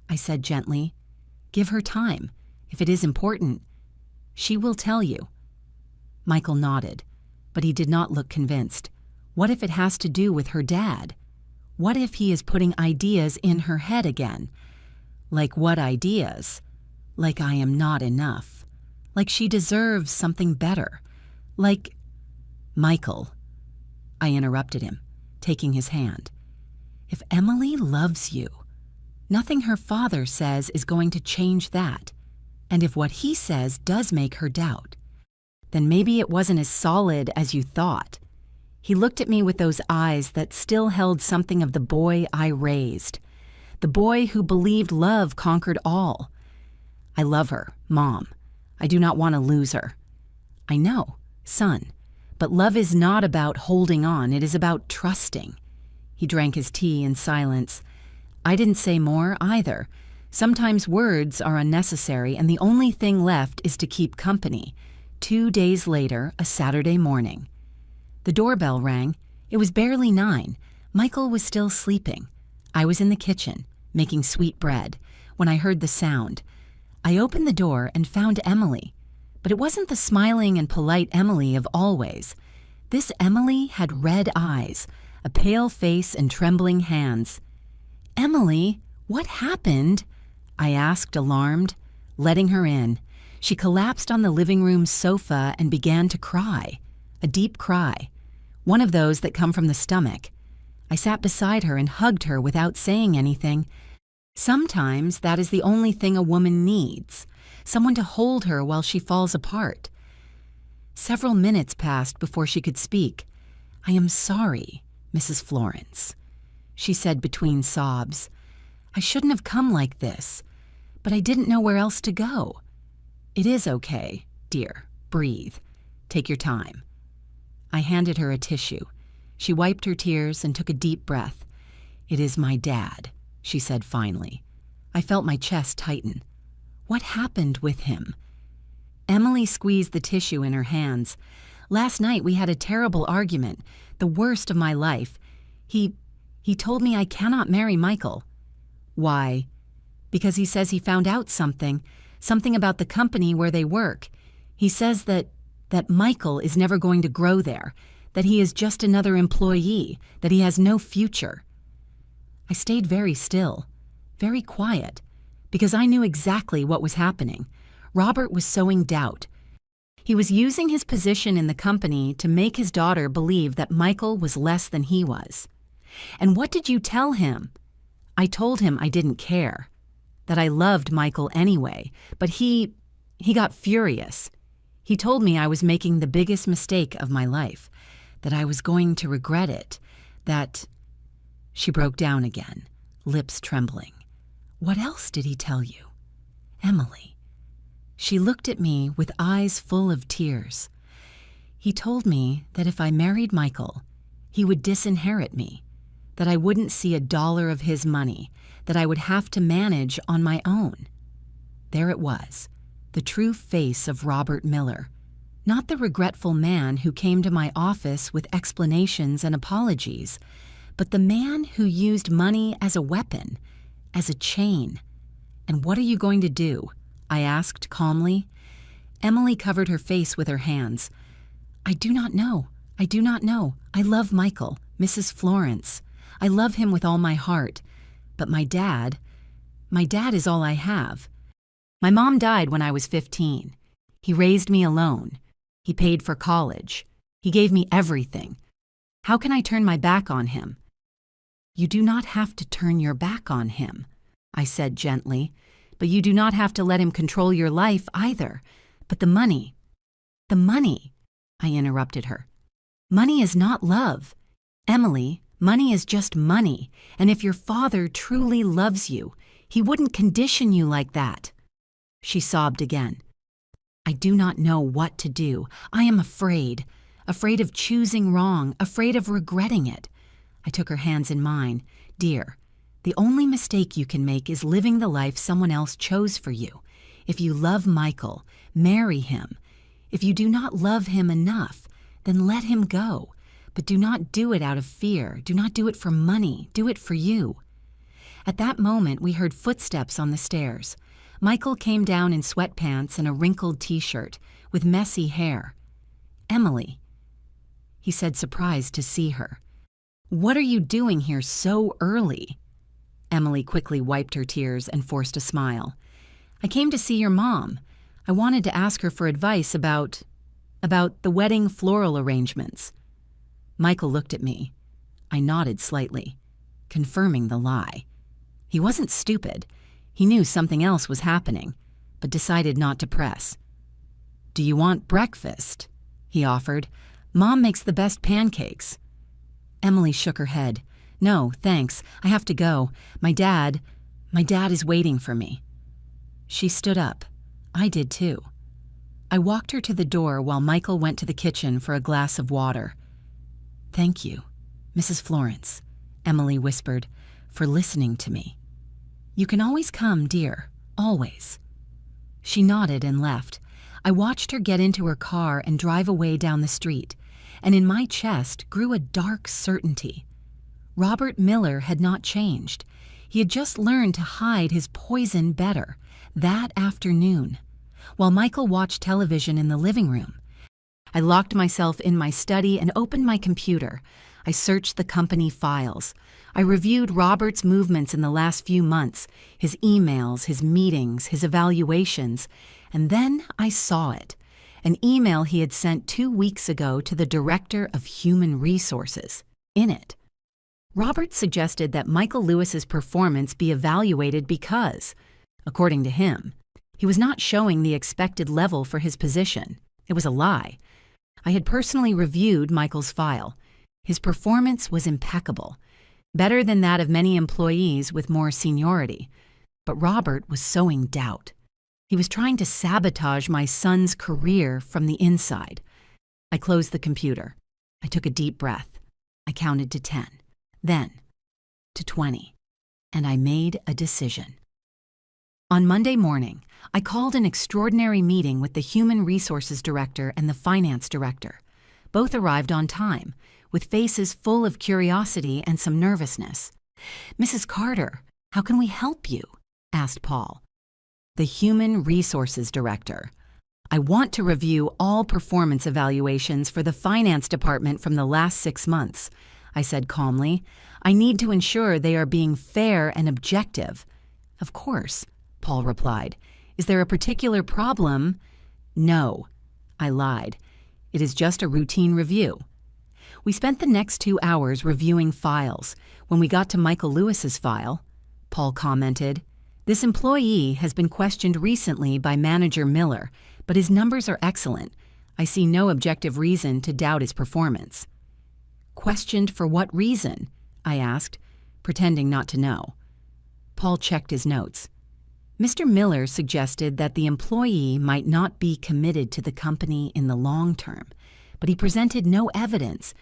Speaker 1: I said gently. Give her time. If it is important, she will tell you. Michael nodded, but he did not look convinced. What if it has to do with her dad? What if he is putting ideas in her head again? Like what ideas? Like I am not enough. Like she deserves something better. Like... Michael, I interrupted him, taking his hand. If Emily loves you, nothing her father says is going to change that. And if what he says does make her doubt, then maybe it wasn't as solid as you thought. He looked at me with those eyes that still held something of the boy I raised, the boy who believed love conquered all. I love her, Mom. I do not want to lose her. I know, son, but love is not about holding on. It is about trusting. He drank his tea in silence. I didn't say more either. Sometimes words are unnecessary and the only thing left is to keep company. 2 days later, a Saturday morning. The doorbell rang. It was barely 9. Michael was still sleeping. I was in the kitchen, making sweet bread, when I heard the sound. I opened the door and found Emily. But it wasn't the smiling and polite Emily of always. This Emily had red eyes, a pale face and trembling hands. "Emily, what happened?" I asked, alarmed. Letting her in, she collapsed on the living room sofa and began to cry. A deep cry. One of those that come from the stomach. I sat beside her and hugged her without saying anything. Sometimes that is the only thing a woman needs, someone to hold her while she falls apart. Several minutes passed before she could speak. "I am sorry, Mrs. Florence," she said between sobs. "I shouldn't have come like this, but I didn't know where else to go." "It is okay, dear. Breathe. Take your time." I handed her a tissue. She wiped her tears and took a deep breath. "It is my dad," she said finally. I felt my chest tighten. What happened with him? Emily squeezed the tissue in her hands. "Last night we had a terrible argument, the worst of my life. He told me I cannot marry Michael." "Why?" "Because he says he found out something about the company where they work. He says that Michael is never going to grow there, that he is just another employee, that he has no future." I stayed very still, very quiet, because I knew exactly what was happening. Robert was sowing doubt. He was using his position in the company to make his daughter believe that Michael was less than he was. "And what did you tell him?" "I told him I didn't care, that I loved Michael anyway, but he got furious. He told me I was making the biggest mistake of my life, that I was going to regret it, that—" She broke down again, lips trembling. "What else did he tell you, Emily?" She looked at me with eyes full of tears. "He told me that if I married Michael, he would disinherit me, that I wouldn't see $1 of his money, that I would have to manage on my own." There it was, the true face of Robert Miller, not the regretful man who came to my office with explanations and apologies, but the man who used money as a weapon, as a chain. "And what are you going to do?" I asked calmly. Emily covered her face with her hands. "I do not know. I do not know. I love Michael, Mrs. Florence. I love him with all my heart. But my dad is all I have. My mom died when I was 15. He raised me alone. He paid for college. He gave me everything. How can I turn my back on him?" "You do not have to turn your back on him," I said gently. "But you do not have to let him control your life either. But the money, I interrupted her. "Money is not love. Emily, money is just money, and if your father truly loves you, he wouldn't condition you like that." She sobbed again. "I do not know what to do. I am afraid of choosing wrong, afraid of regretting it." I took her hands in mine. "Dear, the only mistake you can make is living the life someone else chose for you. If you love Michael, marry him. If you do not love him enough, then let him go. But do not do it out of fear. Do not do it for money. Do it for you." At that moment, we heard footsteps on the stairs. Michael came down in sweatpants and a wrinkled t-shirt, with messy hair. "Emily," he said, surprised to see her. "What are you doing here so early?" Emily quickly wiped her tears and forced a smile. "I came to see your mom. I wanted to ask her for advice about the wedding floral arrangements." Michael looked at me. I nodded slightly, confirming the lie. He wasn't stupid. He knew something else was happening, but decided not to press. "Do you want breakfast?" he offered. "Mom makes the best pancakes." Emily shook her head. "No, thanks. I have to go. My dad is waiting for me." She stood up. I did too. I walked her to the door while Michael went to the kitchen for a glass of water. "Thank you, Mrs. Florence," Emily whispered, "for listening to me." "You can always come, dear. Always." She nodded and left. I watched her get into her car and drive away down the street, and in my chest grew a dark certainty. Robert Miller had not changed. He had just learned to hide his poison better that afternoon, while Michael watched television in the living room. I locked myself in my study and opened my computer. I searched the company files. I reviewed Robert's movements in the last few months, his emails, his meetings, his evaluations, and then I saw it. An email he had sent 2 weeks ago to the Director of Human Resources. In it, Robert suggested that Michael Lewis's performance be evaluated because, according to him, he was not showing the expected level for his position. It was a lie. I had personally reviewed Michael's file. His performance was impeccable, better than that of many employees with more seniority. But Robert was sowing doubt. He was trying to sabotage my son's career from the inside. I closed the computer. I took a deep breath. I counted to 10, then to 20, and I made a decision. On Monday morning, I called an extraordinary meeting with the Human Resources Director and the Finance Director. Both arrived on time, with faces full of curiosity and some nervousness. "Mrs. Carter, how can we help you?" asked Paul. "The Human Resources Director. I want to review all performance evaluations for the Finance Department from the last 6 months," I said calmly. "I need to ensure they are being fair and objective." "Of course," Paul replied. "Is there a particular problem?" "No," I lied. "It is just a routine review." We spent the next 2 hours reviewing files. When we got to Michael Lewis's file, Paul commented, "This employee has been questioned recently by Manager Miller, but his numbers are excellent. I see no objective reason to doubt his performance." "Questioned for what reason?" I asked, pretending not to know. Paul checked his notes. Mr. Miller suggested that the employee might not be committed to the company in the long term, but he presented no evidence.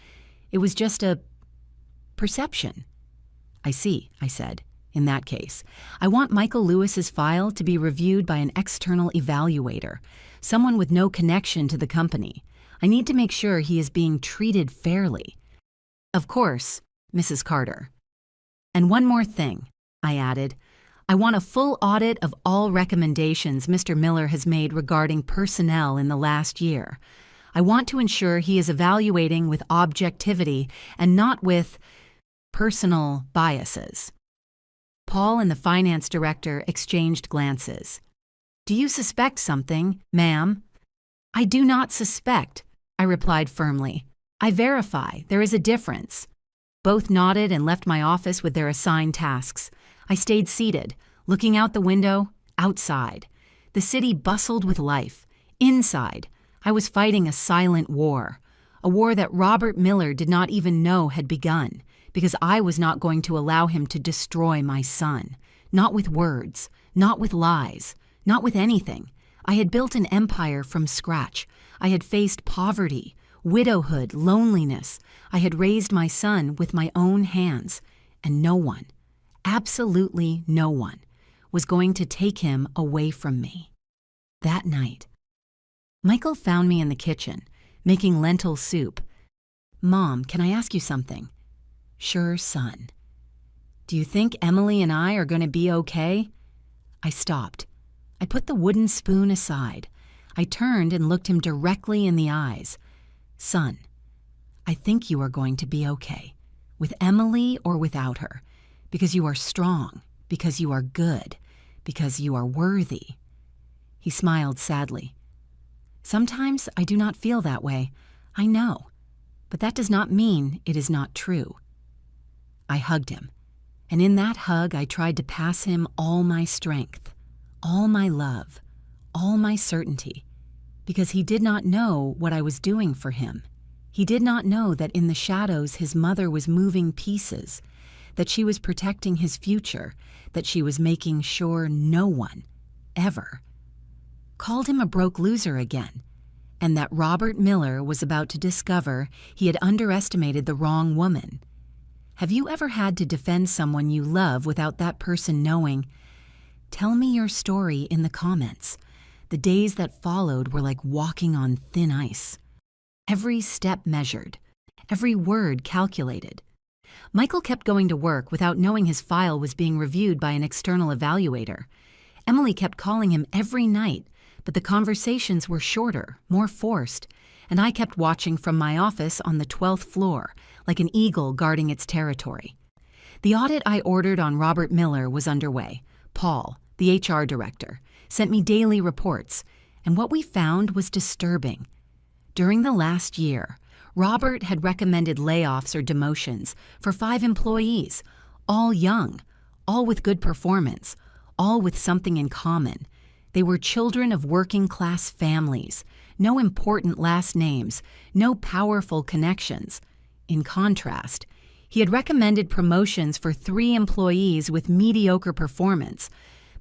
Speaker 1: It was just a perception. "I see," I said. "In that case, I want Michael Lewis's file to be reviewed by an external evaluator, someone with no connection to the company. I need to make sure he is being treated fairly." "Of course, Mrs. Carter." "And one more thing," I added. "I want a full audit of all recommendations Mr. Miller has made regarding personnel in the last year. I want to ensure he is evaluating with objectivity and not with personal biases." Paul and the finance director exchanged glances. "Do you suspect something, ma'am?" "I do not suspect," I replied firmly. "I verify. There is a difference." Both nodded and left my office with their assigned tasks. I stayed seated, looking out the window, outside. The city bustled with life. Inside, I was fighting a silent war, a war that Robert Miller did not even know had begun, because I was not going to allow him to destroy my son. Not with words, not with lies, not with anything. I had built an empire from scratch. I had faced poverty, widowhood, loneliness. I had raised my son with my own hands, and no one, absolutely no one, was going to take him away from me. That night, Michael found me in the kitchen, making lentil soup. "Mom, can I ask you something?" "Sure, son." "Do you think Emily and I are going to be okay?" I stopped. I put the wooden spoon aside. I turned and looked him directly in the eyes. "Son, I think you are going to be okay, with Emily or without her, because you are strong, because you are good, because you are worthy." He smiled sadly. "Sometimes I do not feel that way, I know, but that does not mean it is not true." I hugged him, and in that hug I tried to pass him all my strength, all my love, all my certainty, because he did not know what I was doing for him. He did not know that in the shadows his mother was moving pieces, that she was protecting his future, that she was making sure no one, ever, called him a broke loser again, and that Robert Miller was about to discover he had underestimated the wrong woman. Have you ever had to defend someone you love without that person knowing Tell me your story in the comments. The days that followed were like walking on thin ice. Every step measured, every word calculated. Michael kept going to work without knowing his file was being reviewed by an external evaluator. Emily kept calling him every night, but the conversations were shorter, more forced, and I kept watching from my office on the 12th floor, like an eagle guarding its territory. The audit I ordered on Robert Miller was underway. Paul, the HR director, sent me daily reports, and what we found was disturbing. During the last year, Robert had recommended layoffs or demotions for 5 employees, all young, all with good performance, all with something in common. They were children of working-class families, no important last names, no powerful connections. In contrast, he had recommended promotions for 3 employees with mediocre performance,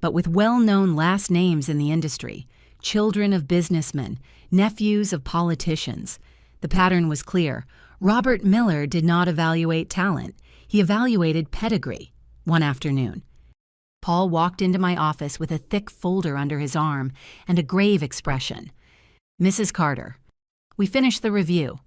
Speaker 1: but with well-known last names in the industry, children of businessmen, nephews of politicians. The pattern was clear. Robert Miller did not evaluate talent. He evaluated pedigree. One afternoon, Paul walked into my office with a thick folder under his arm and a grave expression. "Mrs. Carter, we finished the review."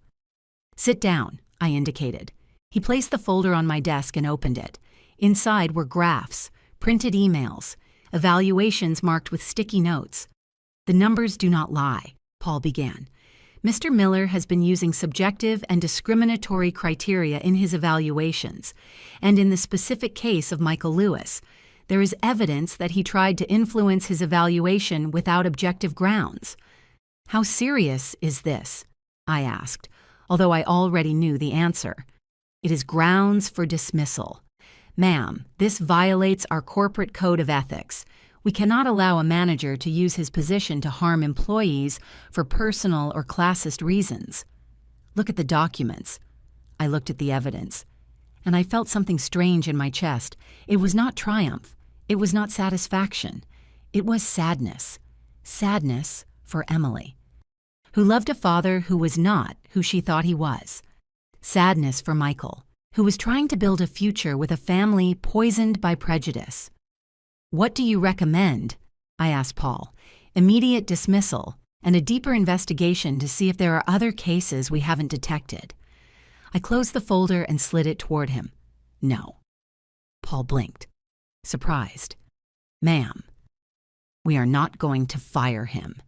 Speaker 1: "Sit down," I indicated. He placed the folder on my desk and opened it. Inside were graphs, printed emails, evaluations marked with sticky notes. "The numbers do not lie," Paul began. "Mr. Miller has been using subjective and discriminatory criteria in his evaluations, and in the specific case of Michael Lewis, there is evidence that he tried to influence his evaluation without objective grounds." "How serious is this?" I asked, although I already knew the answer. "It is grounds for dismissal. Ma'am, this violates our corporate code of ethics. We cannot allow a manager to use his position to harm employees for personal or classist reasons." "Look at the documents." I looked at the evidence, and I felt something strange in my chest. It was not triumph. It was not satisfaction. It was sadness. Sadness for Emily, who loved a father who was not who she thought he was. Sadness for Michael, who was trying to build a future with a family poisoned by prejudice. "What do you recommend?" I asked Paul. "Immediate dismissal and a deeper investigation to see if there are other cases we haven't detected." I closed the folder and slid it toward him. "No." Paul blinked, surprised. "Ma'am, we are not going to fire him.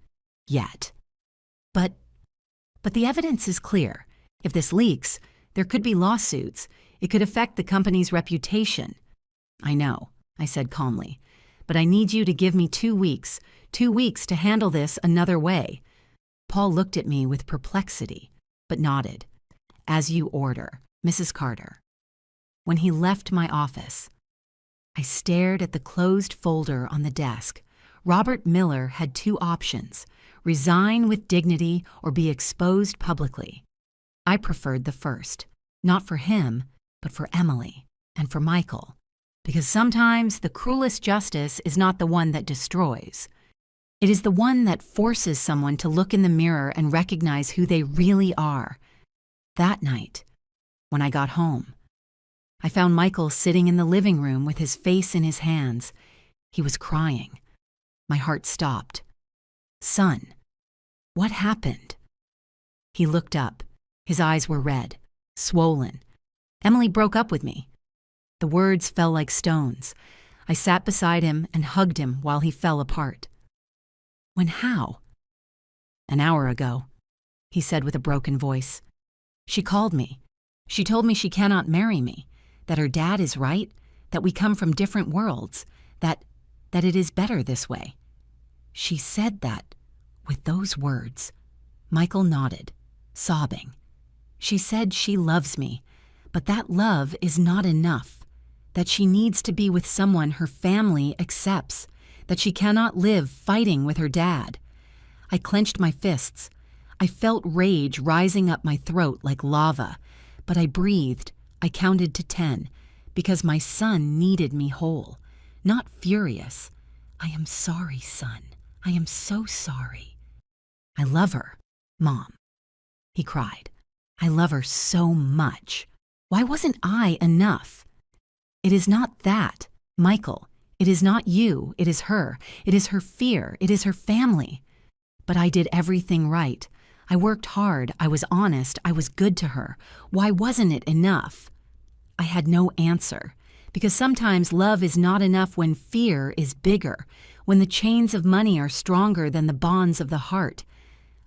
Speaker 1: Yet." But the evidence is clear. If this leaks, there could be lawsuits. It could affect the company's reputation. "I know," I said calmly, "but I need you to give me 2 weeks, 2 weeks to handle this another way." Paul looked at me with perplexity, but nodded. "As you order, Mrs. Carter." When he left my office, I stared at the closed folder on the desk. Robert Miller had 2 options: resign with dignity or be exposed publicly. I preferred the first, not for him, but for Emily and for Michael, because sometimes the cruelest justice is not the one that destroys. It is the one that forces someone to look in the mirror and recognize who they really are. That night, when I got home, I found Michael sitting in the living room with his face in his hands. He was crying. My heart stopped. "Son, what happened?" He looked up. His eyes were red, swollen. "Emily broke up with me." The words fell like stones. I sat beside him and hugged him while he fell apart. "When how?" "An hour ago," he said with a broken voice. "She called me. She told me she cannot marry me, that her dad is right, that we come from different worlds, that it is better this way." She said that with those words. Michael nodded, sobbing. "She said she loves me, but that love is not enough, that she needs to be with someone her family accepts, that she cannot live fighting with her dad." I clenched my fists. I felt rage rising up my throat like lava, but I breathed. I counted to 10, because my son needed me whole, not furious. "I am sorry, son. I am so sorry." "I love her, Mom," he cried. "I love her so much. Why wasn't I enough?" "It is not that, Michael. It is not you, it is her. It is her fear, it is her family. But I did everything right. I worked hard, I was honest, I was good to her. Why wasn't it enough? I had no answer, because sometimes love is not enough when fear is bigger, when the chains of money are stronger than the bonds of the heart.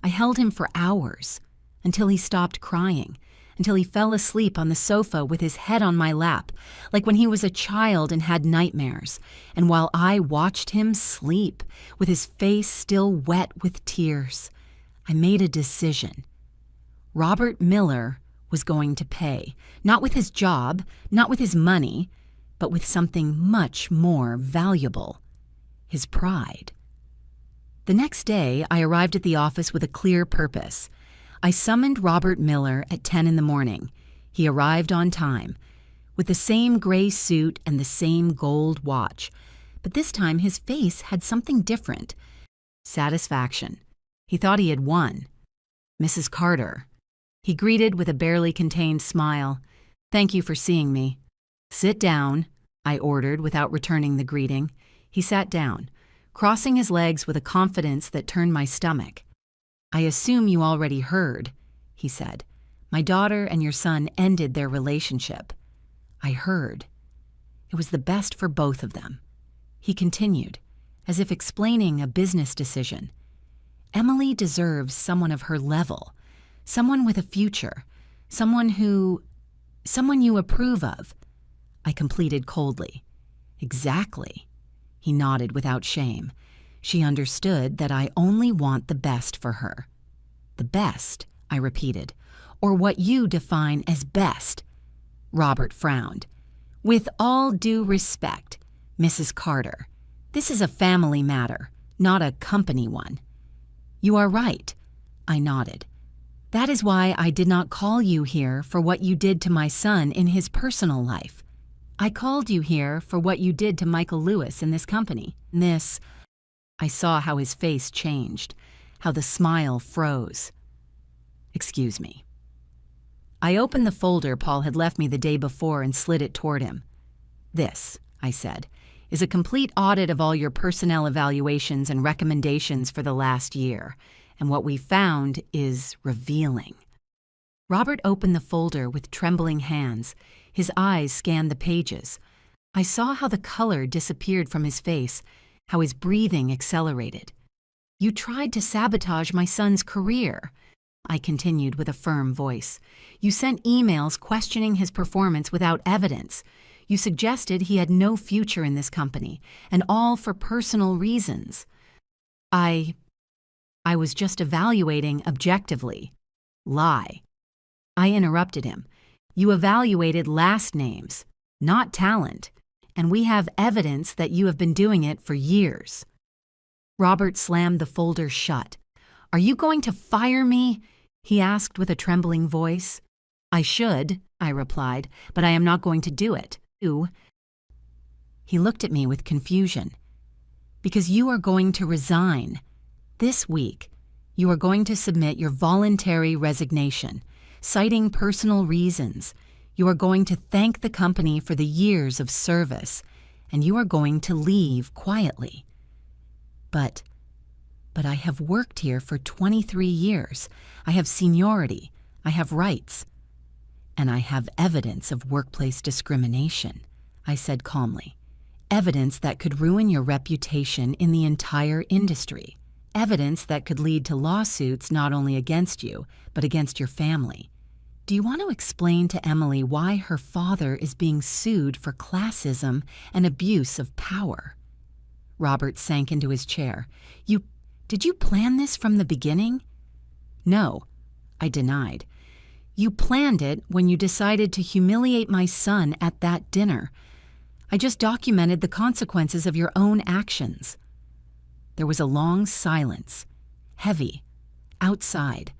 Speaker 1: I held him for hours, until he stopped crying, until he fell asleep on the sofa with his head on my lap, like when he was a child and had nightmares, and while I watched him sleep, with his face still wet with tears, I made a decision. Robert Miller was going to pay, not with his job, not with his money, but with something much more valuable, his pride. The next day, I arrived at the office with a clear purpose. I summoned Robert Miller at 10 in the morning. He arrived on time, with the same gray suit and the same gold watch, but this time his face had something different. Satisfaction. He thought he had won. "Mrs. Carter." He greeted with a barely contained smile. "Thank you for seeing me." "Sit down," I ordered without returning the greeting. He sat down, crossing his legs with a confidence that turned my stomach. "I assume you already heard," he said. "My daughter and your son ended their relationship." I heard. It was the best for both of them. He continued, as if explaining a business decision. "Emily deserves someone of her level, someone with a future, someone you approve of." I completed coldly. "Exactly." He nodded without shame. "She understood that I only want the best for her." "The best," I repeated, "or what you define as best." Robert frowned. "With all due respect, Mrs. Carter, this is a family matter, not a company one." "You are right," I nodded. "That is why I did not call you here for what you did to my son in his personal life. I called you here for what you did to Michael Lewis in this company. I saw how his face changed, how the smile froze. "Excuse me." I opened the folder Paul had left me the day before and slid it toward him. "This," I said, "is a complete audit of all your personnel evaluations and recommendations for the last year, and what we found is revealing." Robert opened the folder with trembling hands. His eyes scanned the pages. I saw how the color disappeared from his face, how his breathing accelerated. "You tried to sabotage my son's career," I continued with a firm voice. "You sent emails questioning his performance without evidence. You suggested he had no future in this company, and all for personal reasons." I was just evaluating objectively. Lie. I interrupted him. "You evaluated last names, not talent, and we have evidence that you have been doing it for years." Robert slammed the folder shut. "Are you going to fire me?" he asked with a trembling voice. "I should," I replied, "but I am not going to do it." He looked at me with confusion. "Because you are going to resign. This week, you are going to submit your voluntary resignation, citing personal reasons. You are going to thank the company for the years of service, and you are going to leave quietly." But I have worked here for 23 years. I have seniority. I have rights. "And I have evidence of workplace discrimination," I said calmly. "Evidence that could ruin your reputation in the entire industry. Evidence that could lead to lawsuits not only against you, but against your family. Do you want to explain to Emily why her father is being sued for classism and abuse of power?" Robert sank into his chair. Did you plan this from the beginning?" "No," I denied. "You planned it when you decided to humiliate my son at that dinner. I just documented the consequences of your own actions." There was a long silence, heavy. Outside,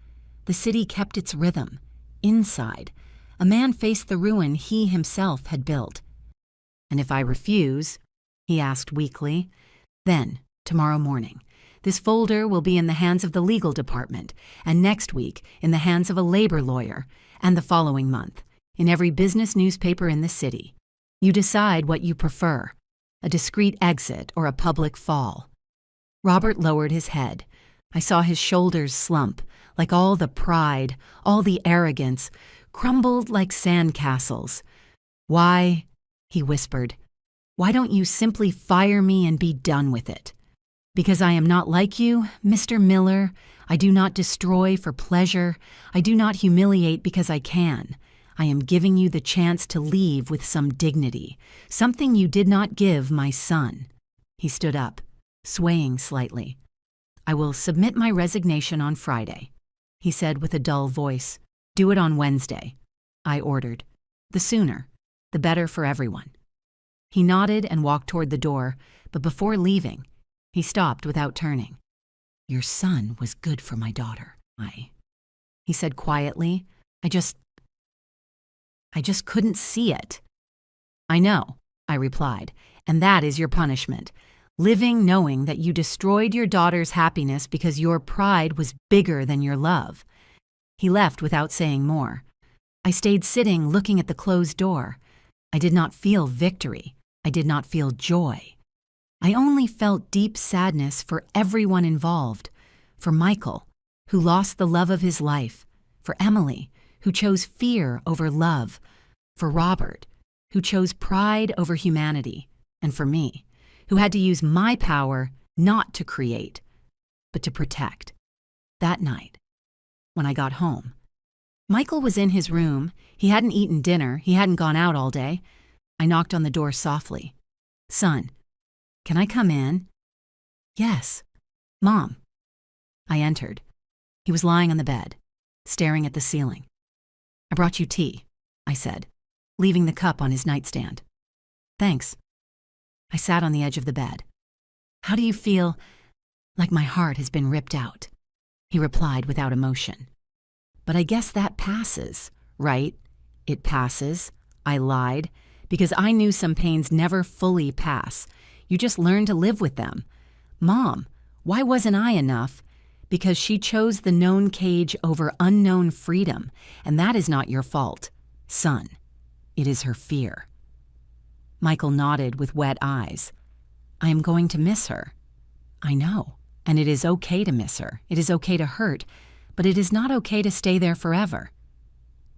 Speaker 1: the city kept its rhythm. Inside, a man faced the ruin he himself had built. "And if I refuse?" he asked weakly. "Then, tomorrow morning, this folder will be in the hands of the legal department, and next week in the hands of a labor lawyer, and the following month in every business newspaper in the city. You decide what you prefer." a discreet exit or a public fall. Robert lowered his head. I saw his shoulders slump, like all the pride, all the arrogance, crumbled like sandcastles. "Why," he whispered, "why don't you simply fire me and be done with it? Because I am not like you, Mr. Miller. I do not destroy for pleasure. I do not humiliate because I can. I am giving you the chance to leave with some dignity, something you did not give my son." He stood up, swaying slightly. "I will submit my resignation on Friday," he said with a dull voice. "Do it on Wednesday," I ordered. "The sooner, the better for everyone." He nodded and walked toward the door, but before leaving, he stopped without turning. "Your son was good for my daughter, he said quietly. I just couldn't see it." "I know," I replied, "and that is your punishment. Living knowing that you destroyed your daughter's happiness because your pride was bigger than your love." He left without saying more. I stayed sitting looking at the closed door. I did not feel victory. I did not feel joy. I only felt deep sadness for everyone involved. For Michael, who lost the love of his life. For Emily, who chose fear over love. For Robert, who chose pride over humanity. And for me, who had to use my power not to create, but to protect. That night, when I got home, Michael was in his room. He hadn't eaten dinner. He hadn't gone out all day. I knocked on the door softly. "Son, can I come in?" "Yes, Mom." I entered. He was lying on the bed, staring at the ceiling. "I brought you tea," I said, leaving the cup on his nightstand. "Thanks." I sat on the edge of the bed. "How do you feel?" "Like my heart has been ripped out," he replied without emotion. "But I guess that passes, right?" "It passes," I lied, because I knew some pains never fully pass. You just learn to live with them. "Mom, why wasn't I enough?" "Because she chose the known cage over unknown freedom, and that is not your fault, son. It is her fear." Michael nodded with wet eyes. "I am going to miss her." "I know, and it is okay to miss her. It is okay to hurt, but it is not okay to stay there forever."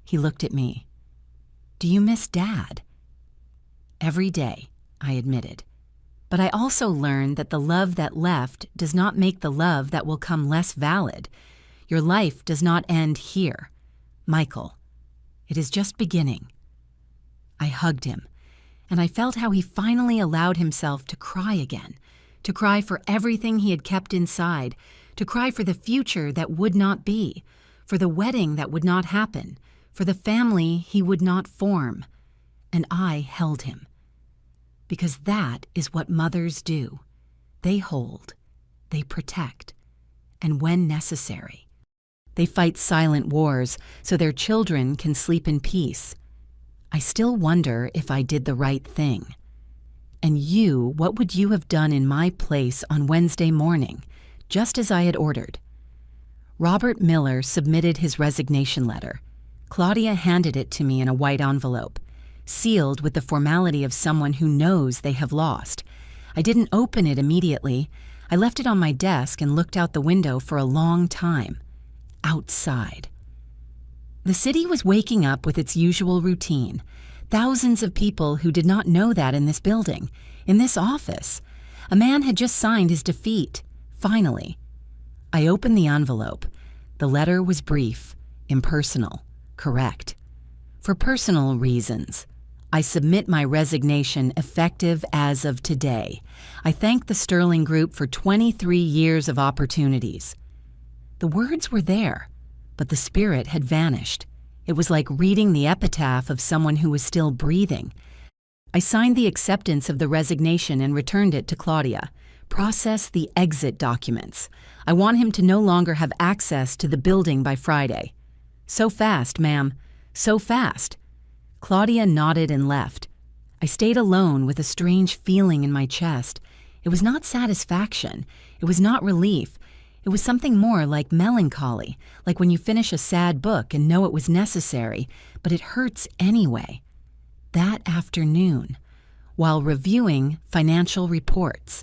Speaker 1: He looked at me. "Do you miss Dad?" "Every day," I admitted. But I also learned that the love that left does not make the love that will come less valid. Your life does not end here, Michael. It is just beginning. I hugged him, and I felt how he finally allowed himself to cry again, to cry for everything he had kept inside, to cry for the future that would not be, for the wedding that would not happen, for the family he would not form. And I held him. Because that is what mothers do. They hold, they protect, and when necessary, they fight silent wars so their children can sleep in peace. I still wonder if I did the right thing. And you, what would you have done in my place on Wednesday morning, just as I had ordered? Robert Miller submitted his resignation letter. Claudia handed it to me in a white envelope, sealed with the formality of someone who knows they have lost. I didn't open it immediately. I left it on my desk and looked out the window for a long time. Outside. The city was waking up with its usual routine. Thousands of people who did not know that in this building, in this office. A man had just signed his defeat, finally. I opened the envelope. The letter was brief, impersonal, correct. For personal reasons, I submit my resignation effective as of today. I thank the Sterling Group for 23 years of opportunities. The words were there, but the spirit had vanished. It was like reading the epitaph of someone who was still breathing. I signed the acceptance of the resignation and returned it to Claudia. Process the exit documents. I want him to no longer have access to the building by Friday. So fast, ma'am. So fast. Claudia nodded and left. I stayed alone with a strange feeling in my chest. It was not satisfaction. It was not relief. It was something more like melancholy, like when you finish a sad book and know it was necessary, but it hurts anyway. That afternoon, while reviewing financial reports.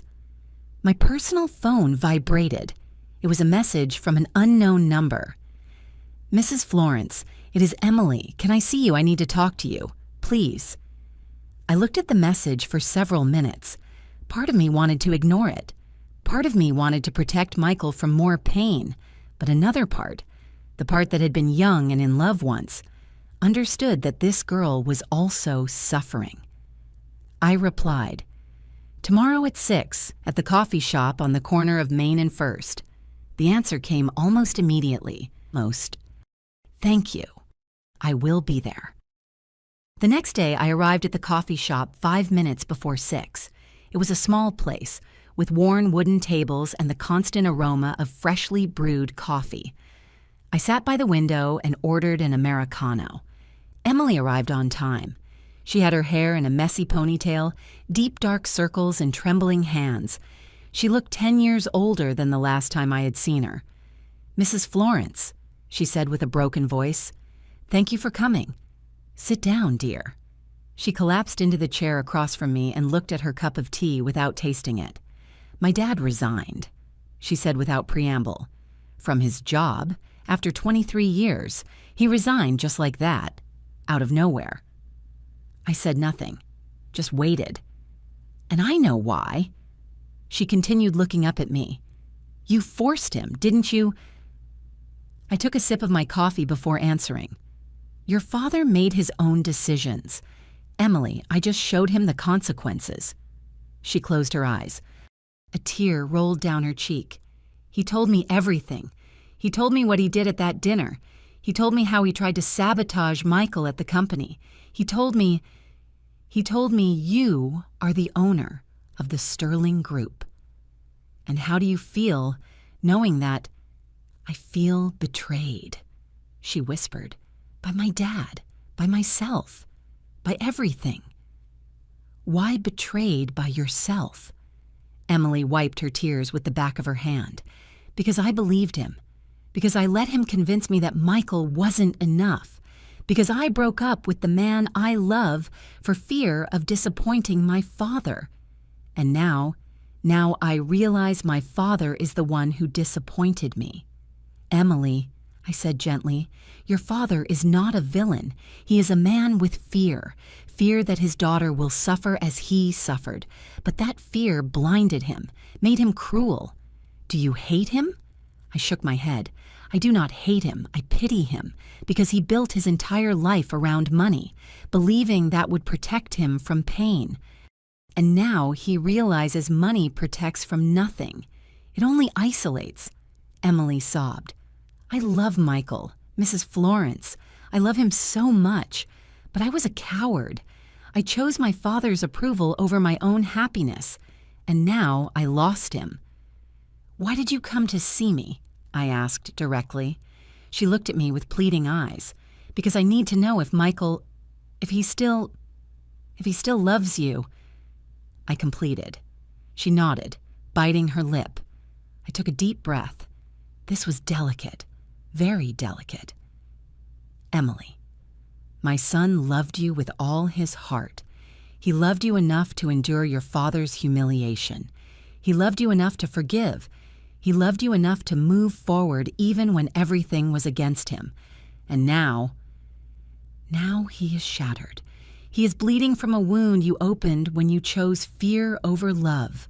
Speaker 1: My personal phone vibrated. It was a message from an unknown number. "Mrs. Florence, it is Emily. Can I see you? I need to talk to you. Please." I looked at the message for several minutes. Part of me wanted to ignore it. Part of me wanted to protect Michael from more pain. But another part, the part that had been young and in love once, understood that this girl was also suffering. I replied, "Tomorrow at 6, at the coffee shop on the corner of Main and First." The answer came almost immediately. "Thank you. I will be there." The next day, I arrived at the coffee shop 5 minutes before 6. It was a small place, with worn wooden tables and the constant aroma of freshly brewed coffee. I sat by the window and ordered an Americano. Emily arrived on time. She had her hair in a messy ponytail, deep dark circles, and trembling hands. She looked 10 years older than the last time I had seen her. "Mrs. Florence," she said with a broken voice, "thank you for coming. Sit down, dear." She collapsed into the chair across from me and looked at her cup of tea without tasting it. "My dad resigned," she said without preamble. "From his job, after 23 years, he resigned just like that, out of nowhere." I said nothing, just waited. "And I know why." She continued looking up at me. "You forced him, didn't you?" I took a sip of my coffee before answering. "Your father made his own decisions. Emily, I just showed him the consequences." She closed her eyes. A tear rolled down her cheek. "He told me everything. He told me what he did at that dinner. He told me how he tried to sabotage Michael at the company. He told me you are the owner of the Sterling Group. And how do you feel knowing that?" "I feel betrayed," she whispered. "By my dad, by myself, by everything." "Why betrayed by yourself?" Emily wiped her tears with the back of her hand. "Because I believed him. Because I let him convince me that Michael wasn't enough. Because I broke up with the man I love for fear of disappointing my father. And now I realize my father is the one who disappointed me." "Emily," I said gently, "your father is not a villain. He is a man with fear that his daughter will suffer as he suffered. But that fear blinded him, made him cruel. Do you hate him?" I shook my head. "I do not hate him. I pity him, because he built his entire life around money, believing that would protect him from pain. And now he realizes money protects from nothing. It only isolates." Emily sobbed. "I love Michael, Mrs. Florence. I love him so much. But I was a coward. I chose my father's approval over my own happiness. And now I lost him." "Why did you come to see me?" I asked directly. She looked at me with pleading eyes. "Because I need to know if Michael, if he still loves you." I completed. She nodded, biting her lip. I took a deep breath. This was delicate, very delicate. "Emily, my son loved you with all his heart. He loved you enough to endure your father's humiliation. He loved you enough to forgive. He loved you enough to move forward even when everything was against him. And now he is shattered. He is bleeding from a wound you opened when you chose fear over love."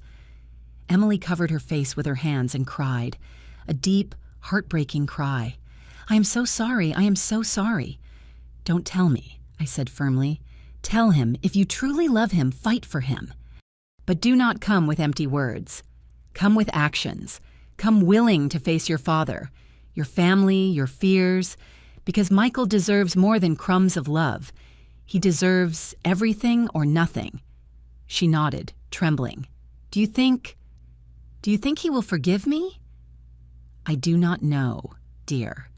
Speaker 1: Emily covered her face with her hands and cried, a deep, heartbreaking cry. "I am so sorry. I am so sorry." "Don't tell me," I said firmly. "Tell him, if you truly love him, fight for him. But do not come with empty words. Come with actions. Come willing to face your father, your family, your fears, because Michael deserves more than crumbs of love. He deserves everything or nothing." She nodded, trembling. Do you think he will forgive me?" "I do not know, dear.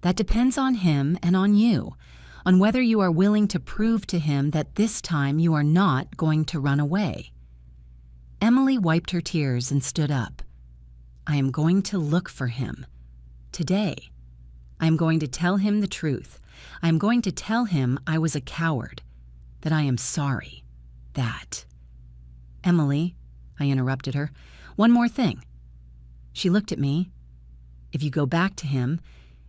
Speaker 1: That depends on him and on you, on whether you are willing to prove to him that this time you are not going to run away." Emily wiped her tears and stood up. "I am going to look for him. Today. I am going to tell him the truth. I am going to tell him I was a coward, that I am sorry." That. Emily, I interrupted her, one more thing. She looked at me. If you go back to him,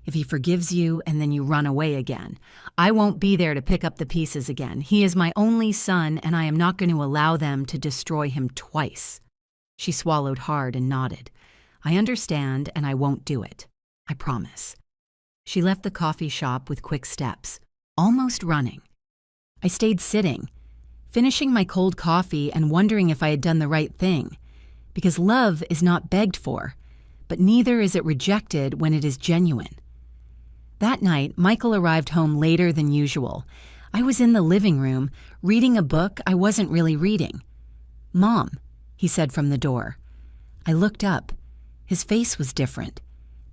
Speaker 1: if he forgives you and then you run away again, I won't be there to pick up the pieces again. He is my only son, and I am not going to allow them to destroy him twice. She swallowed hard and nodded. I understand, and I won't do it. I promise. She left the coffee shop with quick steps, almost running. I stayed sitting, finishing my cold coffee and wondering if I had done the right thing, because love is not begged for, but neither is it rejected when it is genuine. That night, Michael arrived home later than usual. I was in the living room, reading a book I wasn't really reading. "Mom," he said from the door. I looked up. His face was different.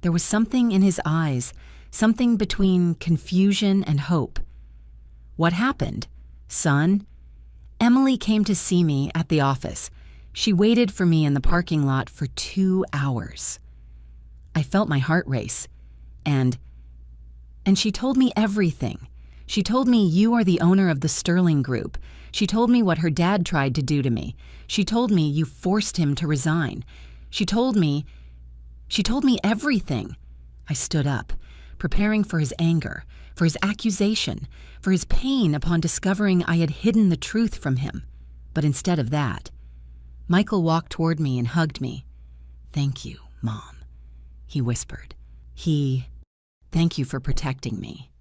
Speaker 1: There was something in his eyes, something between confusion and hope. "What happened, son?" Emily came to see me at the office. She waited for me in the parking lot for 2 hours. I felt my heart race, and she told me everything. She told me you are the owner of the Sterling Group. She told me what her dad tried to do to me. She told me you forced him to resign. She told me everything. I stood up, preparing for his anger, for his accusation, for his pain upon discovering I had hidden the truth from him. But instead of that, Michael walked toward me and hugged me. "Thank you, Mom," he whispered. Thank you for protecting me."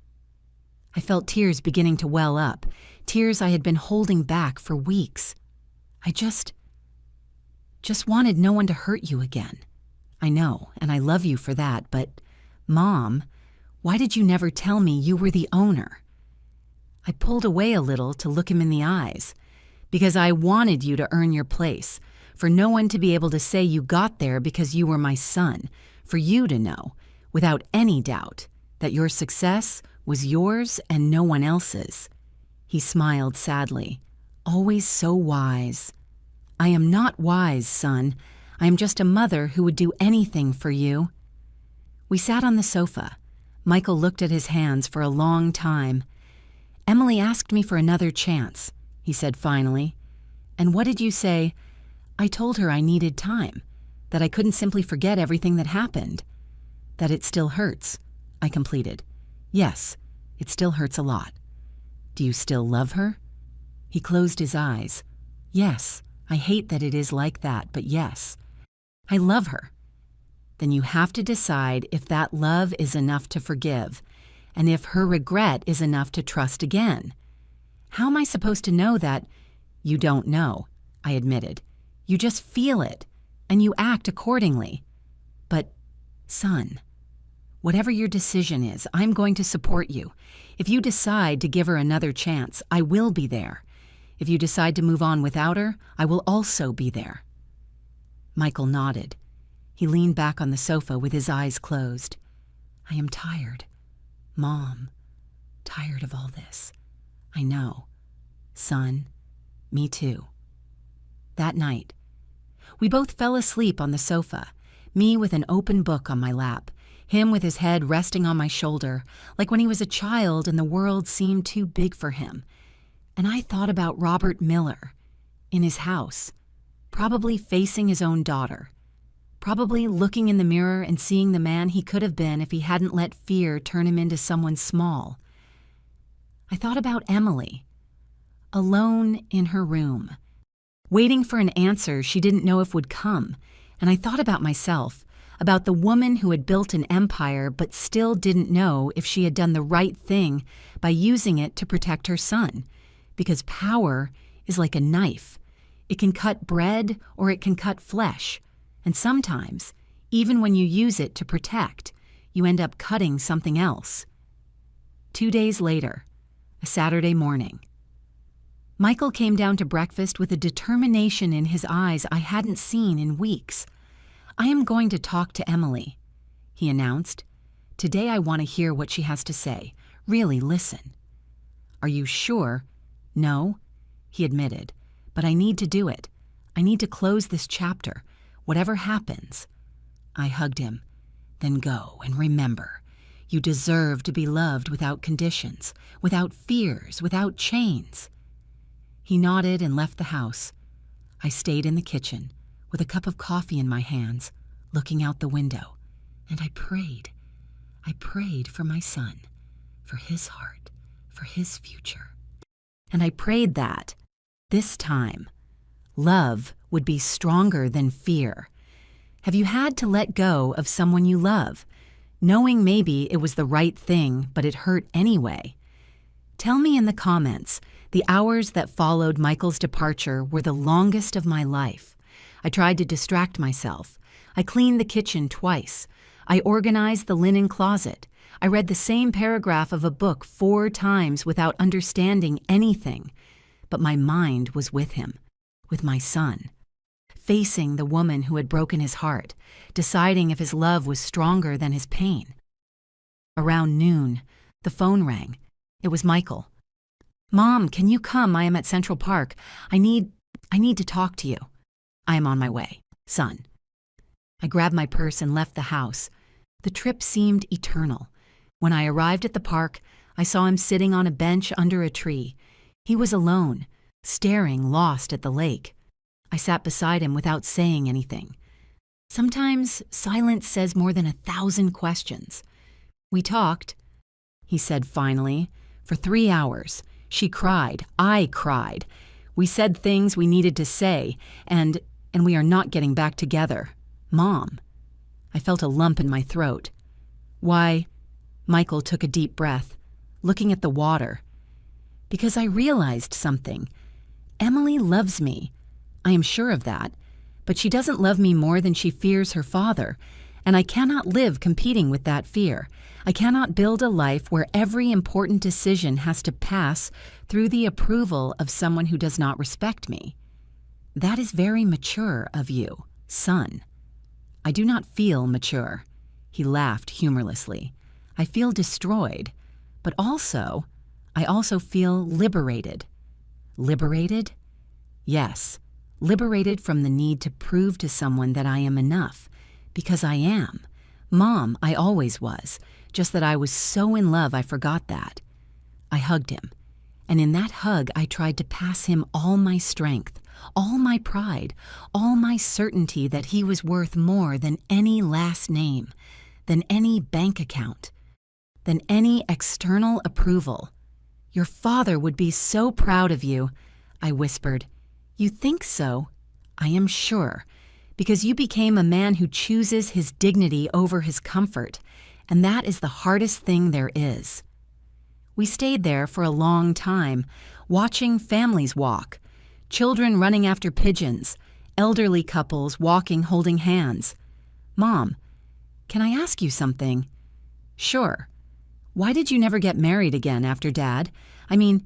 Speaker 1: I felt tears beginning to well up, tears I had been holding back for weeks. I just wanted no one to hurt you again. I know, and I love you for that, but, Mom, why did you never tell me you were the owner? I pulled away a little to look him in the eyes, because I wanted you to earn your place, for no one to be able to say you got there because you were my son, for you to know, without any doubt, that your success was yours and no one else's. He smiled sadly, always so wise. "I am not wise, son. I am just a mother who would do anything for you." We sat on the sofa. Michael looked at his hands for a long time. "Emily asked me for another chance," he said finally. "And what did you say?" "I told her I needed time, that I couldn't simply forget everything that happened." "That it still hurts," I completed. "Yes, it still hurts a lot." "Do you still love her?" He closed his eyes. "Yes, I hate that it is like that, but yes, I love her." "Then you have to decide if that love is enough to forgive, and if her regret is enough to trust again." "How am I supposed to know that?" "You don't know," I admitted. "You just feel it, and you act accordingly." "But, son, whatever your decision is, I'm going to support you. If you decide to give her another chance, I will be there. If you decide to move on without her, I will also be there." Michael nodded. He leaned back on the sofa with his eyes closed. "I am tired, Mom, tired of all this." "I know. Son, me too." That night, we both fell asleep on the sofa, me with an open book on my lap, him with his head resting on my shoulder, like when he was a child and the world seemed too big for him. And I thought about Robert Miller, in his house, probably facing his own daughter, probably looking in the mirror and seeing the man he could have been if he hadn't let fear turn him into someone small. I thought about Emily, alone in her room, waiting for an answer she didn't know if would come, and I thought about myself, about the woman who had built an empire but still didn't know if she had done the right thing by using it to protect her son, because power is like a knife. It can cut bread or it can cut flesh, and sometimes, even when you use it to protect, you end up cutting something else. 2 days later, a Saturday morning, Michael came down to breakfast with a determination in his eyes I hadn't seen in weeks. "I am going to talk to Emily," he announced. "Today I want to hear what she has to say. Really listen." "Are you sure?" "No," he admitted, "but I need to do it. I need to close this chapter, whatever happens." I hugged him. "Then go and remember, you deserve to be loved without conditions, without fears, without chains." He nodded and left the house. I stayed in the kitchen with a cup of coffee in my hands, looking out the window, and I prayed. I prayed for my son, for his heart, for his future. And I prayed that, this time, love would be stronger than fear. Have you had to let go of someone you love, knowing maybe it was the right thing, but it hurt anyway? Tell me in the comments. The hours that followed Michael's departure were the longest of my life. I tried to distract myself. I cleaned the kitchen twice. I organized the linen closet. I read the same paragraph of a book 4 times without understanding anything. But my mind was with him, with my son, facing the woman who had broken his heart, deciding if his love was stronger than his pain. Around noon, the phone rang. It was Michael. "Mom, can you come? I am at Central Park. I need to talk to you." "I am on my way, son." I grabbed my purse and left the house. The trip seemed eternal. When I arrived at the park, I saw him sitting on a bench under a tree. He was alone, staring lost at the lake. I sat beside him without saying anything. Sometimes silence says more than 1,000 questions. "We talked," he said finally, "for 3 hours. She cried. I cried. We said things we needed to say, and we are not getting back together. Mom." I felt a lump in my throat. "Why?" Michael took a deep breath, looking at the water. "Because I realized something. Emily loves me. I am sure of that. But she doesn't love me more than she fears her father, and I cannot live competing with that fear. I cannot build a life where every important decision has to pass through the approval of someone who does not respect me. That is very mature of you, son." "I do not feel mature." He laughed humorlessly. "I feel destroyed, but I also feel liberated." "Liberated?" "Yes, liberated from the need to prove to someone that I am enough, because I am. Mom, I always was, just that I was so in love I forgot that." I hugged him, and in that hug I tried to pass him all my strength, all my pride, all my certainty that he was worth more than any last name, than any bank account, than any external approval. "Your father would be so proud of you," I whispered. "You think so?" "I am sure, because you became a man who chooses his dignity over his comfort, and that is the hardest thing there is." We stayed there for a long time, watching families walk, children running after pigeons, elderly couples walking holding hands. "Mom, can I ask you something?" "Sure. Why did you never get married again after Dad? I mean,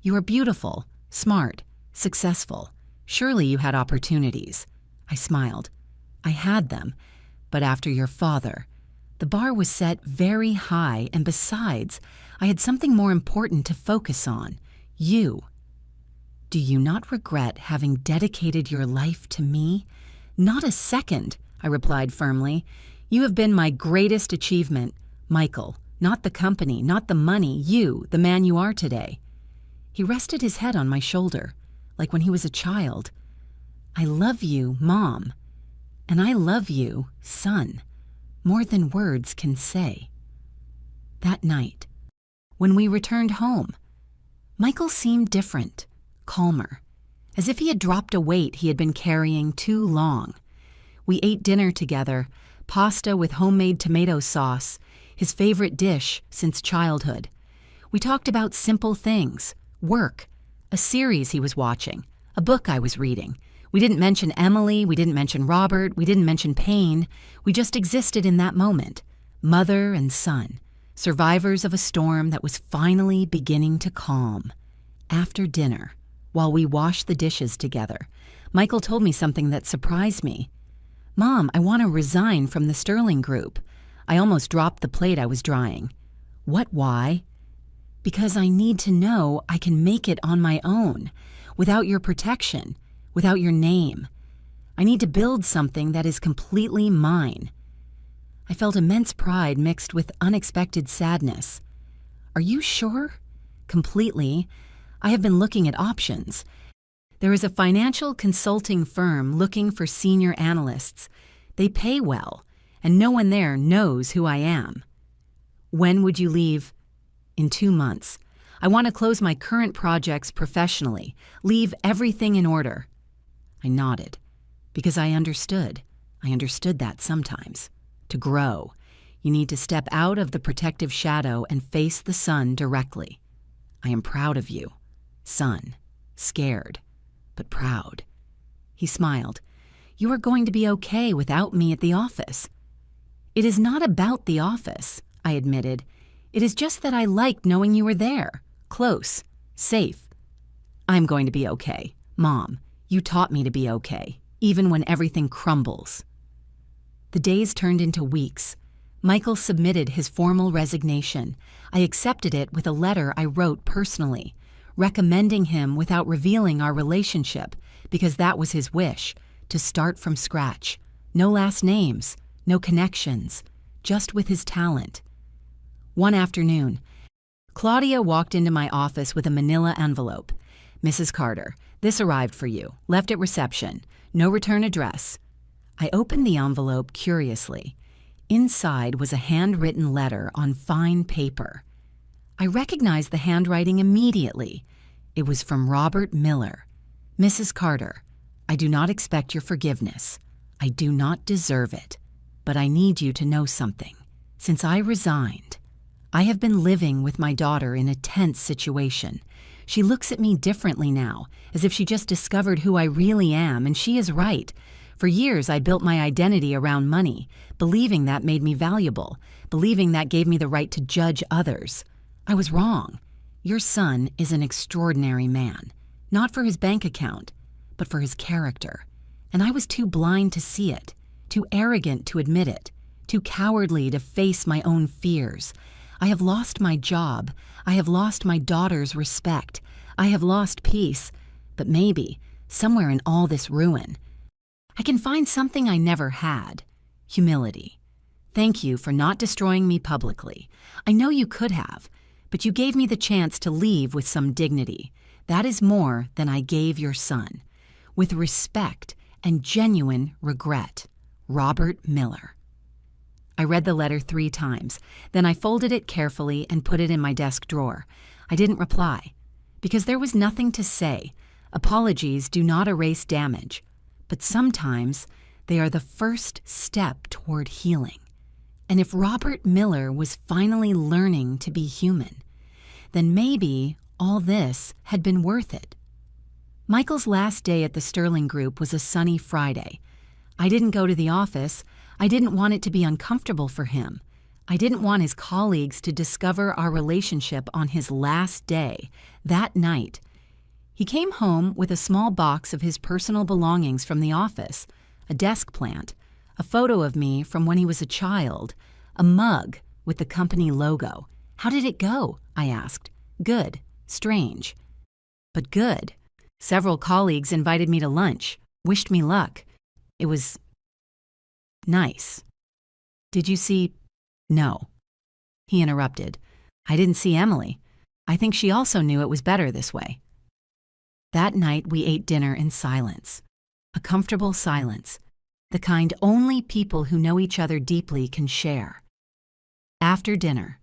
Speaker 1: you are beautiful, smart, successful. Surely you had opportunities." I smiled. "I had them, but after your father. The bar was set very high, and besides, I had something more important to focus on. You. Do you not regret having dedicated your life to me?" "Not a second," I replied firmly. "You have been my greatest achievement, Michael. Not the company, not the money, you, the man you are today." He rested his head on my shoulder, like when he was a child. "I love you, Mom. And I love you, son, more than words can say." That night, when we returned home, Michael seemed different, calmer, as if he had dropped a weight he had been carrying too long. We ate dinner together, pasta with homemade tomato sauce, his favorite dish since childhood. We talked about simple things, work, a series he was watching, a book I was reading. We didn't mention Emily, we didn't mention Robert, we didn't mention pain. We just existed in that moment, mother and son, survivors of a storm that was finally beginning to calm. After dinner, while we washed the dishes together, Michael told me something that surprised me. "Mom, I want to resign from the Sterling Group." I almost dropped the plate I was drying. "What, why?" "Because I need to know I can make it on my own, without your protection, without your name. I need to build something that is completely mine." I felt immense pride mixed with unexpected sadness. "Are you sure?" "Completely. I have been looking at options. There is a financial consulting firm looking for senior analysts. They pay well, and no one there knows who I am. When would you leave? In 2 months. I want to close my current projects professionally, leave everything in order. I nodded, because I understood. I understood that sometimes. To grow, you need to step out of the protective shadow and face the sun directly. I am proud of you, son, scared, but proud. He smiled. You are going to be okay without me at the office. It is not about the office, I admitted. It is just that I liked knowing you were there, close, safe. I'm going to be okay. Mom, you taught me to be okay, even when everything crumbles. The days turned into weeks. Michael submitted his formal resignation. I accepted it with a letter I wrote personally, recommending him without revealing our relationship, because that was his wish, to start from scratch. No last names, no connections, just with his talent. One afternoon, Claudia walked into my office with a manila envelope. Mrs. Carter, this arrived for you. Left at reception. No return address. I opened the envelope curiously. Inside was a handwritten letter on fine paper. I recognized the handwriting immediately. It was from Robert Miller. Mrs. Carter, I do not expect your forgiveness. I do not deserve it. But I need you to know something. Since I resigned, I have been living with my daughter in a tense situation. She looks at me differently now, as if she just discovered who I really am, and she is right. For years, I built my identity around money, believing that made me valuable, believing that gave me the right to judge others. I was wrong. Your son is an extraordinary man, not for his bank account, but for his character. And I was too blind to see it, too arrogant to admit it, too cowardly to face my own fears. I have lost my job. I have lost my daughter's respect. I have lost peace. But maybe, somewhere in all this ruin, I can find something I never had: humility. Thank you for not destroying me publicly. I know you could have, but you gave me the chance to leave with some dignity. That is more than I gave your son. With respect and genuine regret, Robert Miller. I read the letter 3 times. Then I folded it carefully and put it in my desk drawer. I didn't reply, because there was nothing to say. Apologies do not erase damage, but sometimes they are the first step toward healing. And if Robert Miller was finally learning to be human, then maybe all this had been worth it. Michael's last day at the Sterling Group was a sunny Friday. I didn't go to the office. I didn't want it to be uncomfortable for him. I didn't want his colleagues to discover our relationship on his last day, that night. He came home with a small box of his personal belongings from the office, a desk plant, a photo of me from when he was a child, a mug with the company logo. How did it go? I asked. Good. Strange. But good. Several colleagues invited me to lunch, wished me luck. It was nice. Did you see? No. He interrupted. I didn't see Emily. I think she also knew it was better this way. That night we ate dinner in silence. A comfortable silence, the kind only people who know each other deeply can share. After dinner,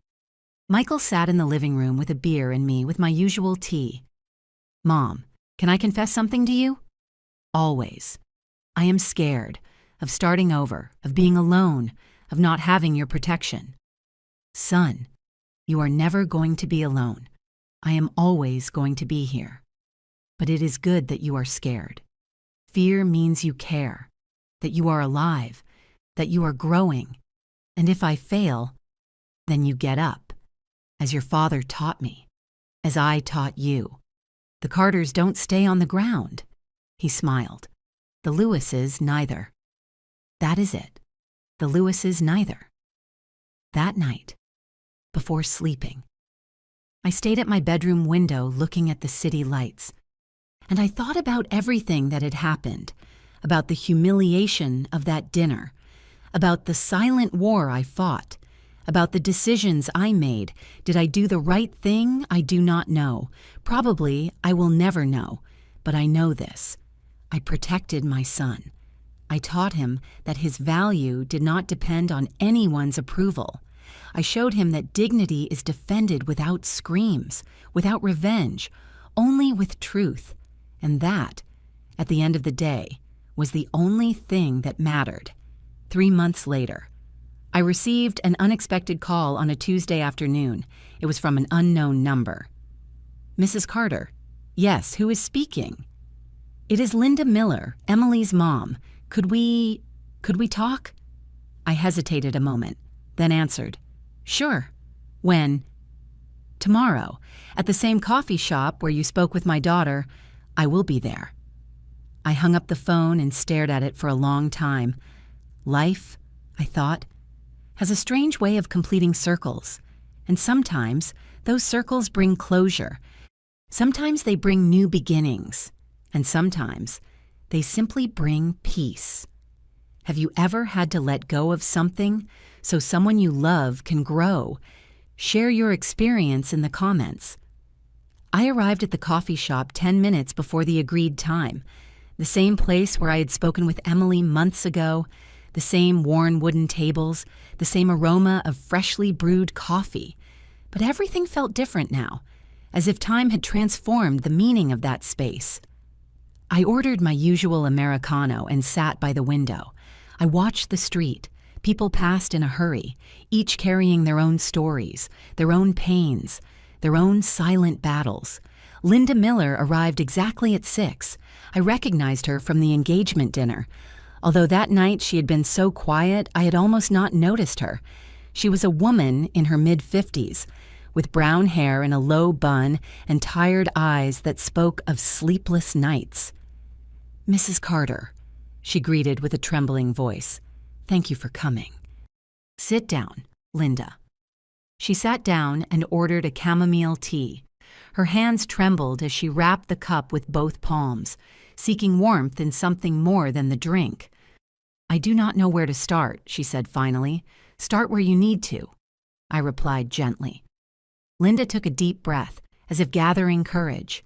Speaker 1: Michael sat in the living room with a beer and me with my usual tea. Mom, can I confess something to you? Always. I am scared of starting over, of being alone, of not having your protection. Son, you are never going to be alone. I am always going to be here. But it is good that you are scared. Fear means you care, that you are alive, that you are growing. And if I fail, then you get up, as your father taught me, as I taught you. The Carters don't stay on the ground. He smiled. The Lewises neither. That is it. The Lewises neither. That night, before sleeping, I stayed at my bedroom window looking at the city lights, and I thought about everything that had happened, about the humiliation of that dinner, about the silent war I fought, about the decisions I made. Did I do the right thing? I do not know. Probably I will never know. But I know this. I protected my son. I taught him that his value did not depend on anyone's approval. I showed him that dignity is defended without screams, without revenge, only with truth. And that, at the end of the day, was the only thing that mattered. 3 months later, I received an unexpected call on a Tuesday afternoon. It was from an unknown number. Mrs. Carter. Yes, who is speaking? It is Linda Miller, Emily's mom. Could we talk? I hesitated a moment, then answered, Sure. When? Tomorrow, at the same coffee shop where you spoke with my daughter. I will be there. I hung up the phone and stared at it for a long time. Life, I thought, has a strange way of completing circles, and sometimes those circles bring closure. Sometimes they bring new beginnings, and sometimes they simply bring peace. Have you ever had to let go of something so someone you love can grow? Share your experience in the comments. I arrived at the coffee shop 10 minutes before the agreed time, the same place where I had spoken with Emily months ago, the same worn wooden tables, the same aroma of freshly brewed coffee. But everything felt different now, as if time had transformed the meaning of that space. I ordered my usual Americano and sat by the window. I watched the street. People passed in a hurry, each carrying their own stories, their own pains, their own silent battles. Linda Miller arrived exactly at 6. I recognized her from the engagement dinner. Although that night she had been so quiet, I had almost not noticed her. She was a woman in her mid-50s, with brown hair in a low bun and tired eyes that spoke of sleepless nights. Mrs. Carter, she greeted with a trembling voice. Thank you for coming. Sit down, Linda. She sat down and ordered a chamomile tea. Her hands trembled as she wrapped the cup with both palms, seeking warmth in something more than the drink. I do not know where to start, she said finally. Start where you need to. I replied gently. Linda took a deep breath, as if gathering courage.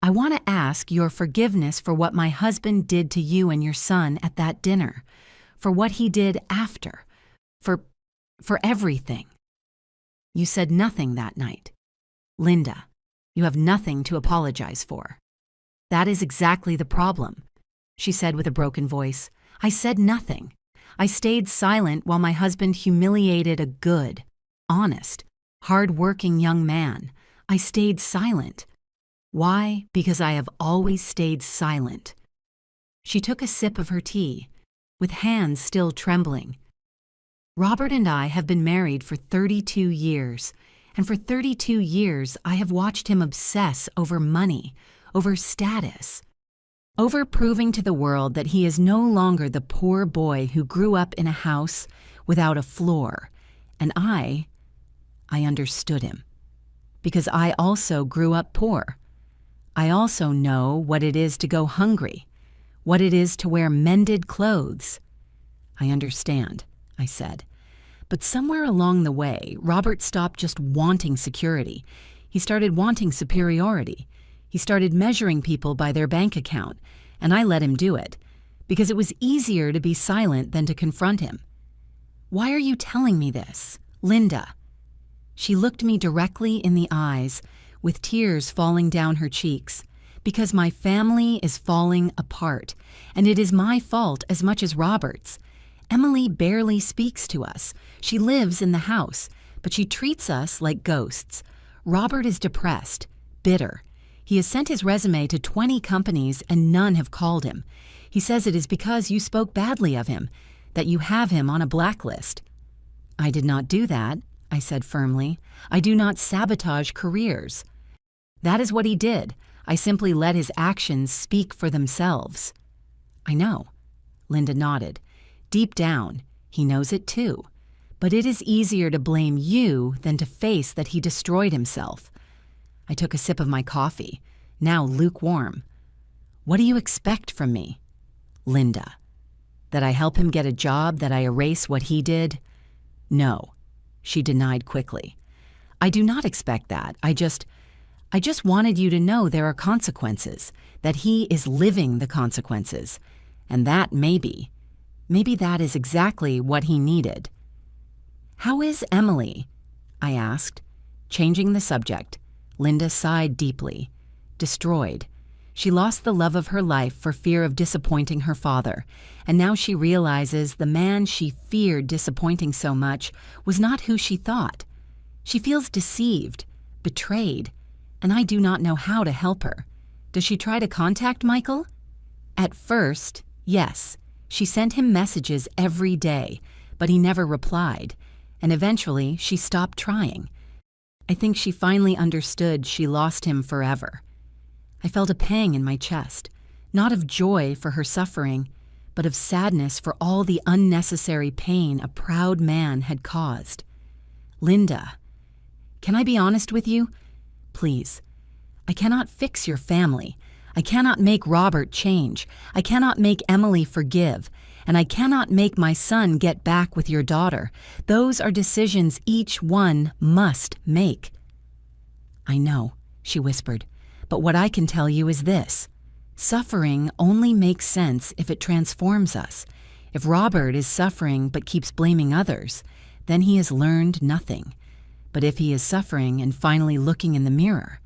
Speaker 1: I want to ask your forgiveness for what my husband did to you and your son at that dinner, for what he did after, for everything. You said nothing that night. Linda, you have nothing to apologize for. That is exactly the problem, she said with a broken voice. I said nothing. I stayed silent while my husband humiliated a good, honest, hard-working young man. I stayed silent. Why? Because I have always stayed silent. She took a sip of her tea, with hands still trembling. Robert and I have been married for 32 years, and for 32 years I have watched him obsess over money, over status, over proving to the world that he is no longer the poor boy who grew up in a house without a floor. And I understood him, because I also grew up poor. I also know what it is to go hungry, what it is to wear mended clothes. I understand, I said. But somewhere along the way, Robert stopped just wanting security. He started wanting superiority. He started measuring people by their bank account, and I let him do it, because it was easier to be silent than to confront him. Why are you telling me this, Linda? She looked me directly in the eyes, with tears falling down her cheeks, because my family is falling apart, and it is my fault as much as Robert's. Emily barely speaks to us. She lives in the house, but she treats us like ghosts. Robert is depressed, bitter. He has sent his resume to 20 companies and none have called him. He says it is because you spoke badly of him, that you have him on a blacklist. I did not do that, I said firmly. I do not sabotage careers. That is what he did. I simply let his actions speak for themselves. I know. Linda nodded. Deep down, he knows it too. But it is easier to blame you than to face that he destroyed himself. I took a sip of my coffee, now lukewarm. What do you expect from me? Linda. That I help him get a job, that I erase what he did? No, she denied quickly. I do not expect that. I just wanted you to know there are consequences, that he is living the consequences, and that maybe that is exactly what he needed. How is Emily? I asked, changing the subject. Linda sighed deeply. Destroyed. She lost the love of her life for fear of disappointing her father, and now she realizes the man she feared disappointing so much was not who she thought. She feels deceived, betrayed, and I do not know how to help her. Does she try to contact Michael? At first, yes. She sent him messages every day, but he never replied, and eventually she stopped trying. I think she finally understood she lost him forever. I felt a pang in my chest, not of joy for her suffering, but of sadness for all the unnecessary pain a proud man had caused. Linda, can I be honest with you? Please. I cannot fix your family. I cannot make Robert change. I cannot make Emily forgive. And I cannot make my son get back with your daughter. Those are decisions each one must make. I know, she whispered. But what I can tell you is this. Suffering only makes sense if it transforms us. If Robert is suffering but keeps blaming others, then he has learned nothing. But if he is suffering and finally looking in the mirror,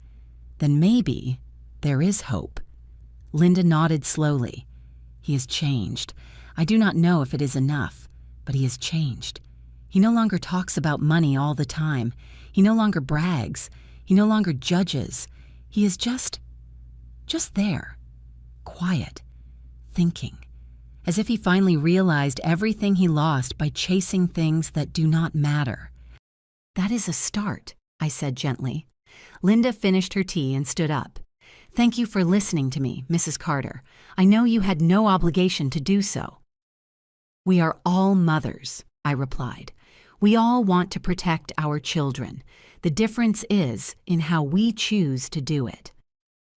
Speaker 1: then maybe there is hope. Linda nodded slowly. He has changed. I do not know if it is enough, but he has changed. He no longer talks about money all the time. He no longer brags. He no longer judges. He is just there, quiet, thinking, as if he finally realized everything he lost by chasing things that do not matter. That is a start, I said gently. Linda finished her tea and stood up. Thank you for listening to me, Mrs. Carter. I know you had no obligation to do so. We are all mothers, I replied. We all want to protect our children. The difference is in how we choose to do it.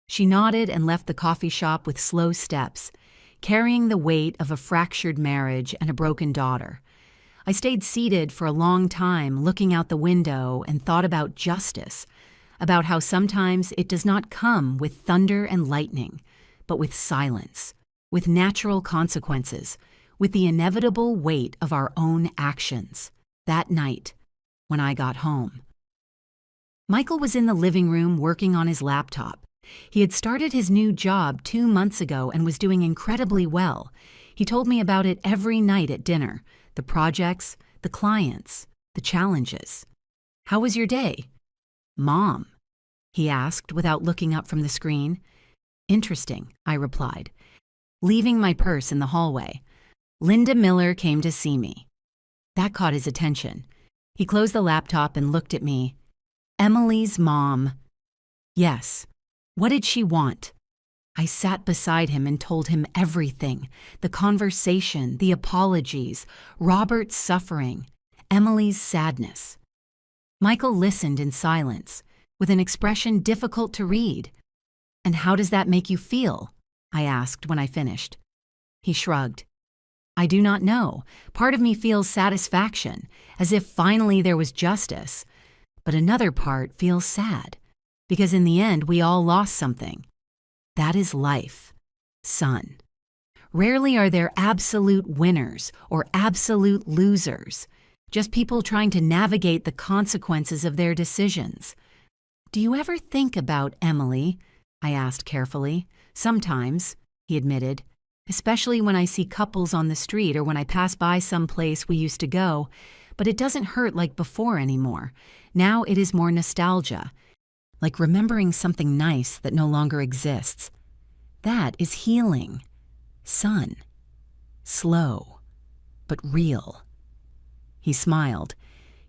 Speaker 1: She nodded and left the coffee shop with slow steps, carrying the weight of a fractured marriage and a broken daughter. I stayed seated for a long time, looking out the window, and thought about justice, about how sometimes it does not come with thunder and lightning, but with silence, with natural consequences, with the inevitable weight of our own actions. That night, when I got home. Michael was in the living room working on his laptop. He had started his new job 2 months ago and was doing incredibly well. He told me about it every night at dinner, the projects, the clients, the challenges. How was your day? Mom, he asked without looking up from the screen. Interesting, I replied, leaving my purse in the hallway. Linda Miller came to see me. That caught his attention. He closed the laptop and looked at me. Emily's mom. Yes. What did she want? I sat beside him and told him everything. The conversation, the apologies, Robert's suffering, Emily's sadness. Michael listened in silence, with an expression difficult to read. And how does that make you feel? I asked when I finished. He shrugged. I do not know. Part of me feels satisfaction, as if finally there was justice. But another part feels sad, because in the end we all lost something. That is life, son. Rarely are there absolute winners or absolute losers, just people trying to navigate the consequences of their decisions. Do you ever think about Emily? I asked carefully. Sometimes, he admitted, especially when I see couples on the street or when I pass by some place we used to go, but it doesn't hurt like before anymore. Now it is more nostalgia, like remembering something nice that no longer exists. That is healing. Son. Slow, but real. He smiled.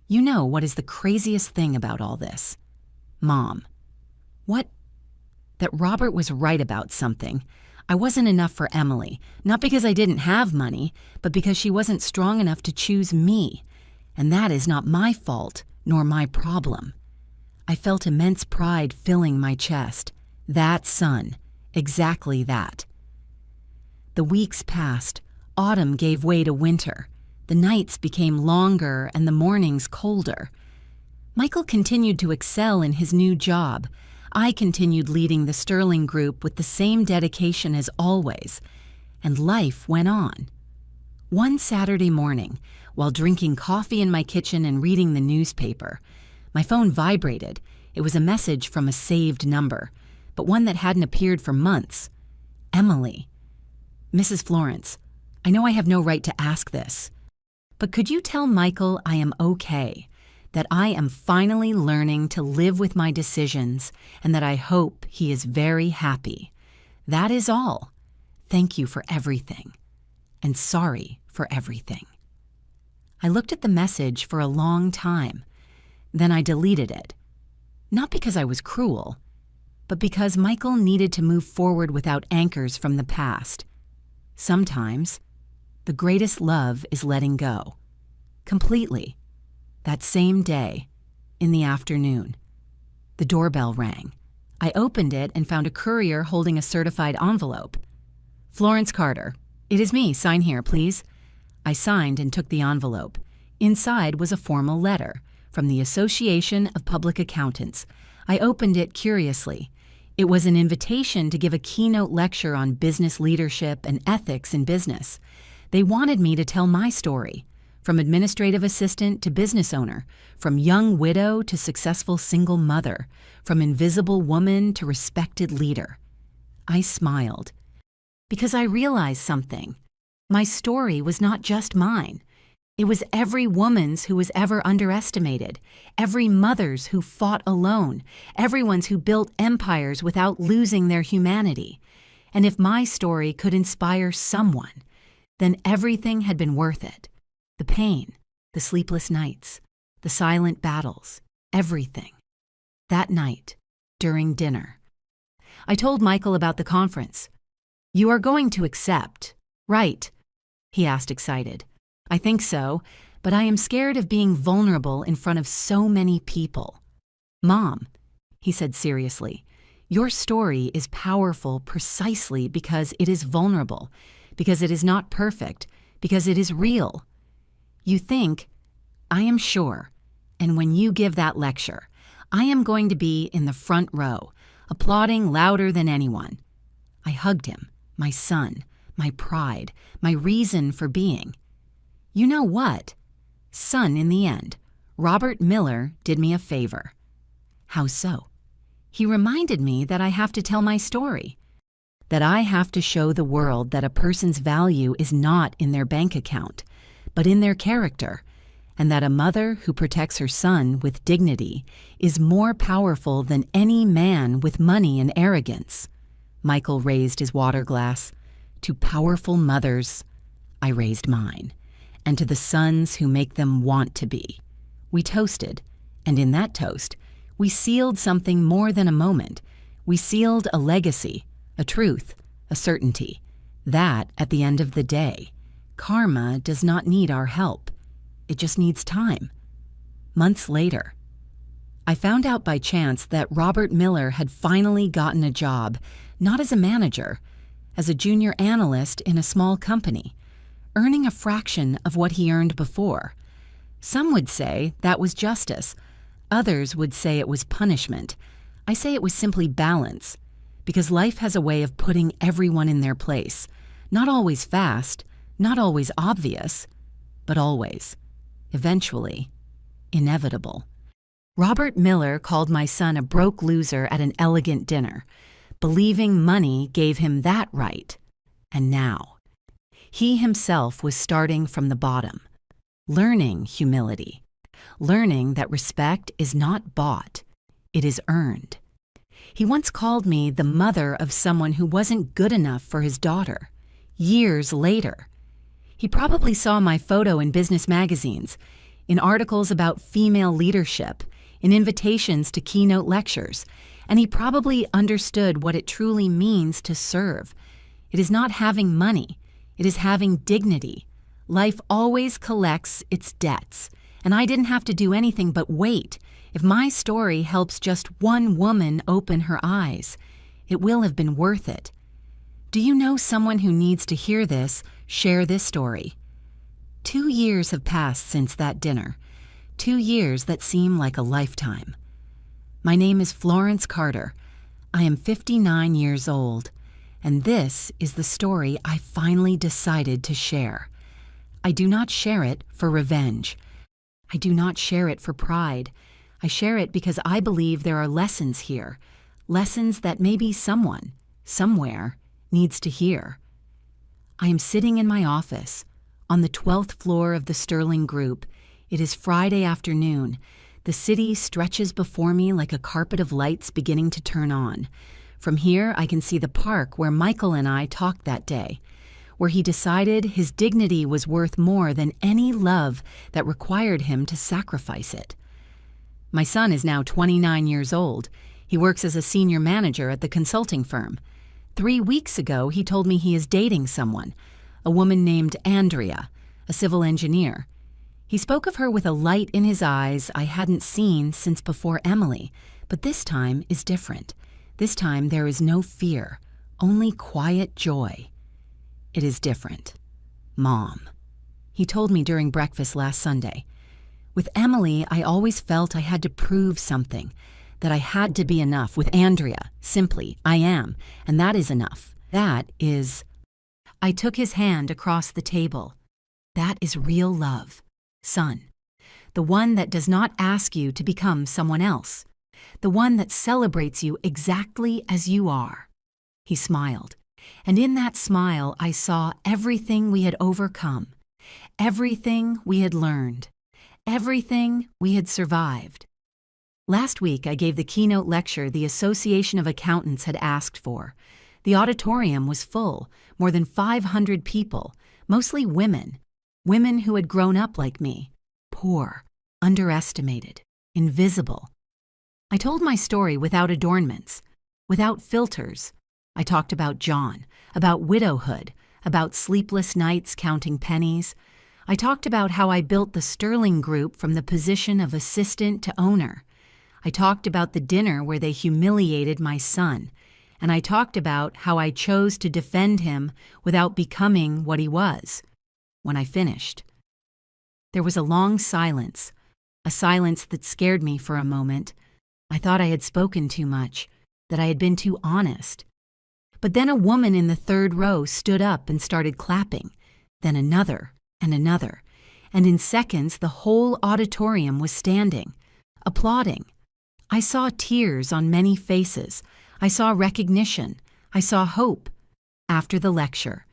Speaker 1: You know what is the craziest thing about all this? Mom. What? That Robert was right about something. I wasn't enough for Emily, not because I didn't have money, but because she wasn't strong enough to choose me. And that is not my fault, nor my problem. I felt immense pride filling my chest. That son, exactly that. The weeks passed. Autumn gave way to winter. The nights became longer and the mornings colder. Michael continued to excel in his new job. I continued leading the Sterling Group with the same dedication as always, and life went on. One Saturday morning, while drinking coffee in my kitchen and reading the newspaper, my phone vibrated. It was a message from a saved number, but one that hadn't appeared for months. Emily. Mrs. Florence, I know I have no right to ask this, but could you tell Michael I am okay, that I am finally learning to live with my decisions, and that I hope he is very happy. That is all. Thank you for everything, and sorry for everything. I looked at the message for a long time. Then I deleted it. Not because I was cruel, but because Michael needed to move forward without anchors from the past. Sometimes, the greatest love is letting go. Completely. That same day, in the afternoon, the doorbell rang. I opened it and found a courier holding a certified envelope. Florence Carter. It is me. Sign here, please. I signed and took the envelope. Inside was a formal letter from the Association of Public Accountants. I opened it curiously. It was an invitation to give a keynote lecture on business leadership and ethics in business. They wanted me to tell my story, from administrative assistant to business owner, from young widow to successful single mother, from invisible woman to respected leader. I smiled, because I realized something. My story was not just mine. It was every woman's who was ever underestimated, every mother's who fought alone, everyone's who built empires without losing their humanity. And if my story could inspire someone, then everything had been worth it. The pain, the sleepless nights, the silent battles, everything. That night, during dinner, I told Michael about the conference. You are going to accept, right? He asked, excited. I think so, but I am scared of being vulnerable in front of so many people. Mom, he said seriously, your story is powerful precisely because it is vulnerable, because it is not perfect, because it is real. You think, I am sure, and when you give that lecture, I am going to be in the front row, applauding louder than anyone. I hugged him, my son, my pride, my reason for being. You know what? Son, in the end, Robert Miller did me a favor. How so? He reminded me that I have to tell my story, that I have to show the world that a person's value is not in their bank account, but in their character, and that a mother who protects her son with dignity is more powerful than any man with money and arrogance. Michael raised his water glass. To powerful mothers, I raised mine, and to the sons who make them want to be. We toasted, and in that toast, we sealed something more than a moment. We sealed a legacy, a truth, a certainty, that at the end of the day, karma does not need our help. It just needs time. Months later, I found out by chance that Robert Miller had finally gotten a job, not as a manager, as a junior analyst in a small company, earning a fraction of what he earned before. Some would say that was justice. Others would say it was punishment. I say it was simply balance, because life has a way of putting everyone in their place, not always fast, not always obvious, but always, eventually, inevitable. Robert Miller called my son a broke loser at an elegant dinner, believing money gave him that right. And now, he himself was starting from the bottom, learning humility, learning that respect is not bought, it is earned. He once called me the mother of someone who wasn't good enough for his daughter. Years later, he probably saw my photo in business magazines, in articles about female leadership, in invitations to keynote lectures, and he probably understood what it truly means to serve. It is not having money, it is having dignity. Life always collects its debts, and I didn't have to do anything but wait. If my story helps just one woman open her eyes, it will have been worth it. Do you know someone who needs to hear this, share this story? 2 years have passed since that dinner, 2 years that seem like a lifetime. My name is Florence Carter. I am 59 years old, and this is the story I finally decided to share. I do not share it for revenge. I do not share it for pride. I share it because I believe there are lessons here, lessons that maybe someone, somewhere, needs to hear. I am sitting in my office, on the 12th floor of the Sterling Group. It is Friday afternoon. The city stretches before me like a carpet of lights beginning to turn on. From here, I can see the park where Michael and I talked that day, where he decided his dignity was worth more than any love that required him to sacrifice it. My son is now 29 years old. He works as a senior manager at the consulting firm. 3 weeks ago, he told me he is dating someone, a woman named Andrea, a civil engineer. He spoke of her with a light in his eyes I hadn't seen since before Emily, but this time is different. This time there is no fear, only quiet joy. It is different. Mom. He told me during breakfast last Sunday. With Emily, I always felt I had to prove something, that I had to be enough. With Andrea, simply, I am, and that is enough. That is... I took his hand across the table. That is real love. Son. The one that does not ask you to become someone else. The one that celebrates you exactly as you are. He smiled, and in that smile I saw everything we had overcome, everything we had learned, everything we had survived. Last week I gave the keynote lecture the Association of Accountants had asked for. The auditorium was full, more than 500 people, mostly women. Women who had grown up like me, poor, underestimated, invisible. I told my story without adornments, without filters. I talked about John, about widowhood, about sleepless nights counting pennies. I talked about how I built the Sterling Group from the position of assistant to owner. I talked about the dinner where they humiliated my son, and I talked about how I chose to defend him without becoming what he was. When I finished, there was a long silence, a silence that scared me for a moment. I thought I had spoken too much, that I had been too honest. But then a woman in the third row stood up and started clapping, then another and another, and in seconds the whole auditorium was standing, applauding. I saw tears on many faces. I saw recognition. I saw hope. After the lecture,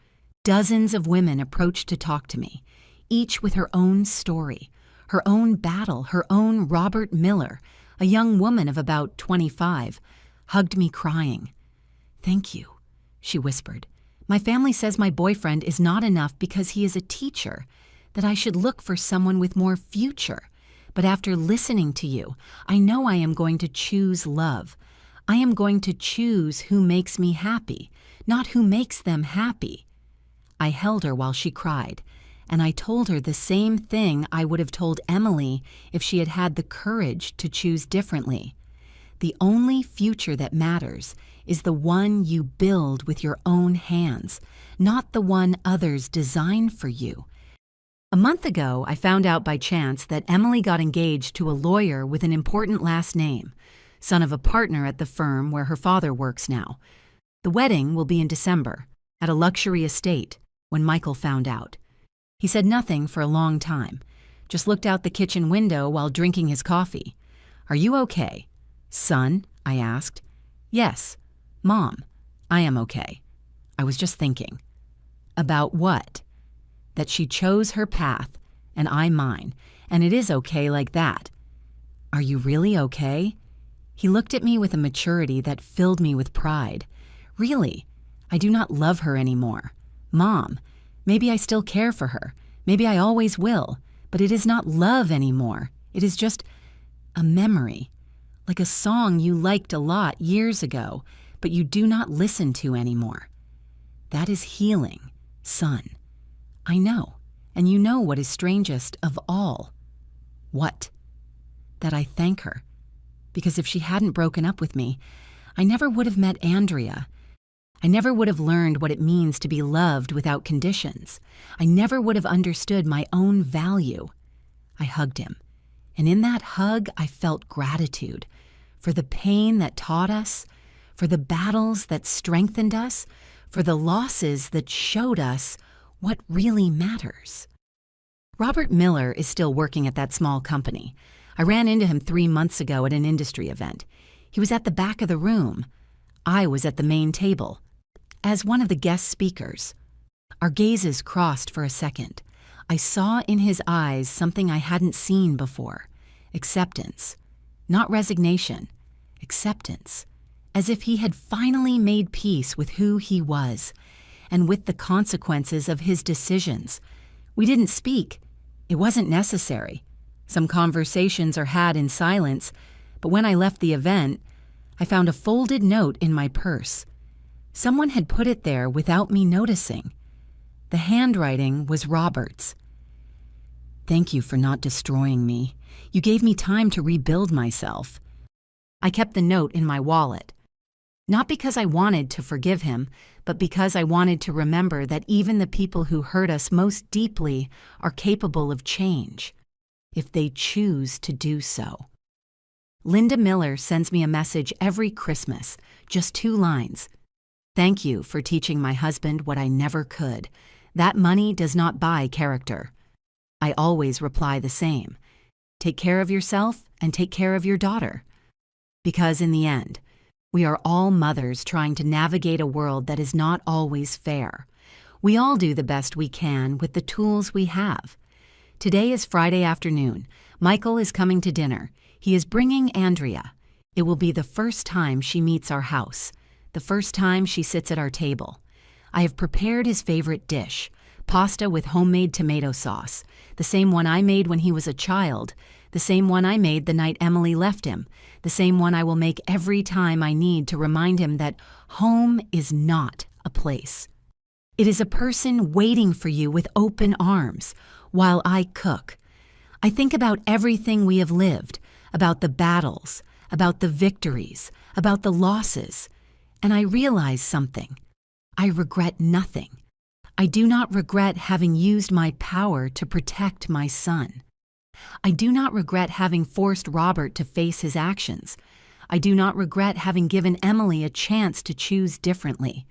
Speaker 1: dozens of women approached to talk to me, each with her own story, her own battle, her own Robert Miller, a young woman of about 25, hugged me crying. "Thank you," she whispered. "My family says my boyfriend is not enough because he is a teacher, that I should look for someone with more future. But after listening to you, I know I am going to choose love. I am going to choose who makes me happy, not who makes them happy." I held her while she cried, and I told her the same thing I would have told Emily if she had had the courage to choose differently. The only future that matters is the one you build with your own hands, not the one others design for you. A month ago, I found out by chance that Emily got engaged to a lawyer with an important last name, son of a partner at the firm where her father works now. The wedding will be in December, at a luxury estate, when Michael found out. He said nothing for a long time, just looked out the kitchen window while drinking his coffee. "Are you okay?" "Son?" I asked. "Yes. Mom, I am okay. I was just thinking." "About what?" "That she chose her path, and I mine, and it is okay like that." "Are you really okay?" He looked at me with a maturity that filled me with pride. "Really, I do not love her anymore. Mom, maybe I still care for her. Maybe I always will. But it is not love anymore. It is just a memory, like a song you liked a lot years ago, but you do not listen to anymore. That is healing, son. I know, and you know what is strangest of all." "What?" "That I thank her. Because if she hadn't broken up with me, I never would have met Andrea. I never would have learned what it means to be loved without conditions. I never would have understood my own value." I hugged him, and in that hug I felt gratitude for the pain that taught us, for the battles that strengthened us, for the losses that showed us what really matters. Robert Miller is still working at that small company. I ran into him 3 months ago at an industry event. He was at the back of the room. I was at the main table, as one of the guest speakers. Our gazes crossed for a second. I saw in his eyes something I hadn't seen before. Acceptance. Not resignation. Acceptance. As if he had finally made peace with who he was, and with the consequences of his decisions. We didn't speak. It wasn't necessary. Some conversations are had in silence, but when I left the event, I found a folded note in my purse. Someone had put it there without me noticing. The handwriting was Robert's. "Thank you for not destroying me. You gave me time to rebuild myself." I kept the note in my wallet. Not because I wanted to forgive him, but because I wanted to remember that even the people who hurt us most deeply are capable of change, if they choose to do so. Linda Miller sends me a message every Christmas, just 2 lines. "Thank you for teaching my husband what I never could. That money does not buy character." I always reply the same. Take care of yourself and take care of your daughter. Because in the end, we are all mothers trying to navigate a world that is not always fair. We all do the best we can with the tools we have. Today is Friday afternoon. Michael is coming to dinner. He is bringing Andrea. It will be the first time she meets our house, the first time she sits at our table. I have prepared his favorite dish, pasta with homemade tomato sauce, the same one I made when he was a child, the same one I made the night Emily left him, the same one I will make every time I need to remind him that home is not a place. It is a person waiting for you with open arms while I cook. I think about everything we have lived, about the battles, about the victories, about the losses, and I realize something. I regret nothing. I do not regret having used my power to protect my son. I do not regret having forced Robert to face his actions. I do not regret having given Emily a chance to choose differently,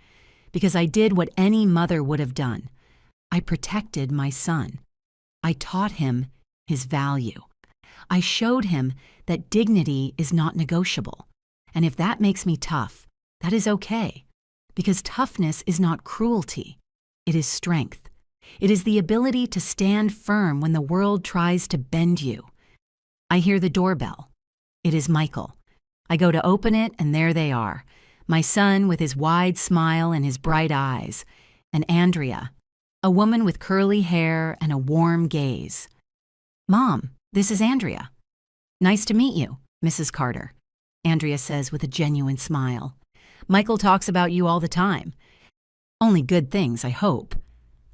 Speaker 1: because I did what any mother would have done. I protected my son. I taught him his value. I showed him that dignity is not negotiable, and if that makes me tough, that is okay, because toughness is not cruelty. It is strength. It is the ability to stand firm when the world tries to bend you. I hear the doorbell. It is Michael. I go to open it, and there they are, my son with his wide smile and his bright eyes, and Andrea, a woman with curly hair and a warm gaze. "Mom, this is Andrea." "Nice to meet you, Mrs. Carter," Andrea says with a genuine smile. "Michael talks about you all the time." "Only good things, I hope."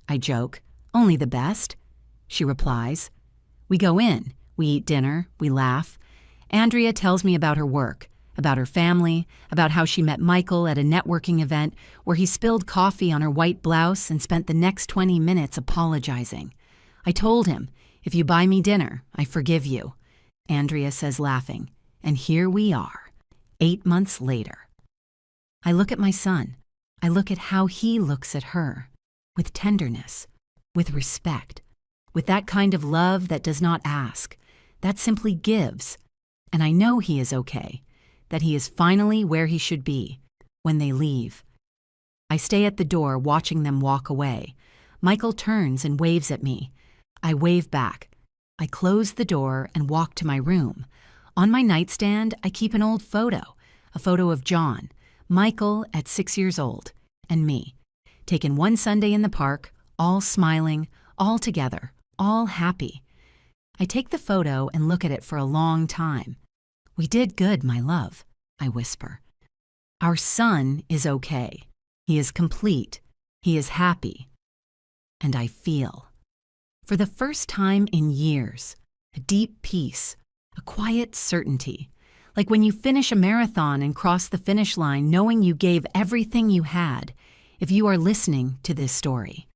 Speaker 1: I joke. "Only the best," she replies. We go in, we eat dinner, we laugh. Andrea tells me about her work, about her family, about how she met Michael at a networking event where he spilled coffee on her white blouse and spent the next 20 minutes apologizing. I told him, "If you buy me dinner, I forgive you," Andrea says laughing. And here we are, 8 months later. I look at my son. I look at how he looks at her, with tenderness, with respect, with that kind of love that does not ask, that simply gives. And I know he is okay, that he is finally where he should be when they leave. I stay at the door watching them walk away. Michael turns and waves at me. I wave back. I close the door and walk to my room. On my nightstand, I keep an old photo, a photo of John, Michael at 6 years old, and me, taken one Sunday in the park, all smiling, all together, all happy. I take the photo and look at it for a long time. "We did good, my love," I whisper. "Our son is okay. He is complete. He is happy." And I feel, for the first time in years, a deep peace, a quiet certainty, like when you finish a marathon and cross the finish line knowing you gave everything you had. If you are listening to this story,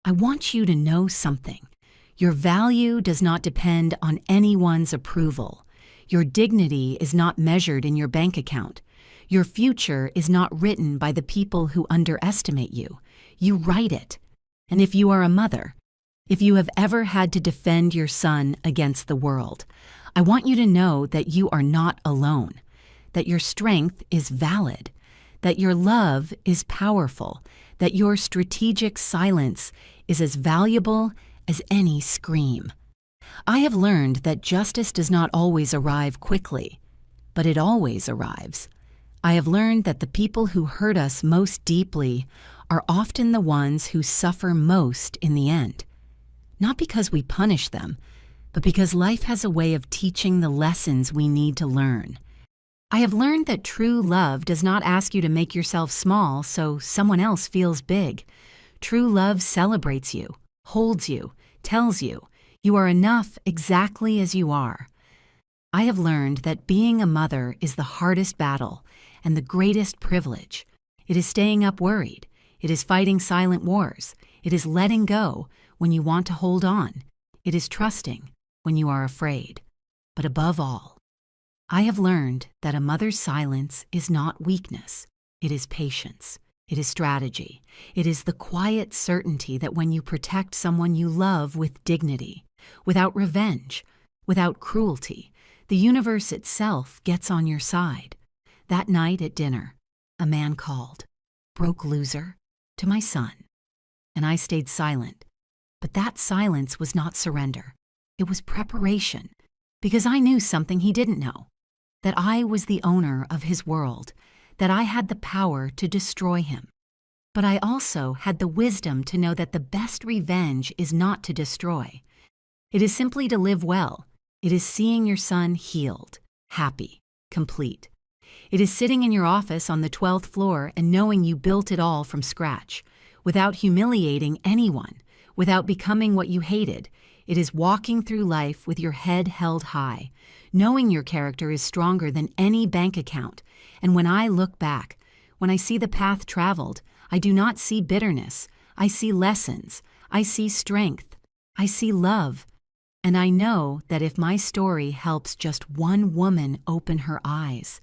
Speaker 1: I want you to know something. Your value does not depend on anyone's approval. Your dignity is not measured in your bank account. Your future is not written by the people who underestimate you. You write it. And if you are a mother, if you have ever had to defend your son against the world, I want you to know that you are not alone, that your strength is valid, that your love is powerful, that your strategic silence is as valuable as any scream. I have learned that justice does not always arrive quickly, but it always arrives. I have learned that the people who hurt us most deeply are often the ones who suffer most in the end. Not because we punish them, but because life has a way of teaching the lessons we need to learn. I have learned that true love does not ask you to make yourself small so someone else feels big. True love celebrates you, holds you, tells you you are enough exactly as you are. I have learned that being a mother is the hardest battle and the greatest privilege. It is staying up worried. It is fighting silent wars. It is letting go when you want to hold on. It is trusting when you are afraid. But above all, I have learned that a mother's silence is not weakness. It is patience. It is strategy. It is the quiet certainty that when you protect someone you love with dignity, without revenge, without cruelty, the universe itself gets on your side. That night at dinner, a man called, "Broke loser," to my son, and I stayed silent. But that silence was not surrender. It was preparation, because I knew something he didn't know, that I was the owner of his world, that I had the power to destroy him. But I also had the wisdom to know that the best revenge is not to destroy. It is simply to live well. It is seeing your son healed, happy, complete. It is sitting in your office on the 12th floor and knowing you built it all from scratch, without humiliating anyone, without becoming what you hated. It is walking through life with your head held high, knowing your character is stronger than any bank account. And when I look back, when I see the path traveled, I do not see bitterness. I see lessons. I see strength. I see love. And I know that if my story helps just one woman open her eyes,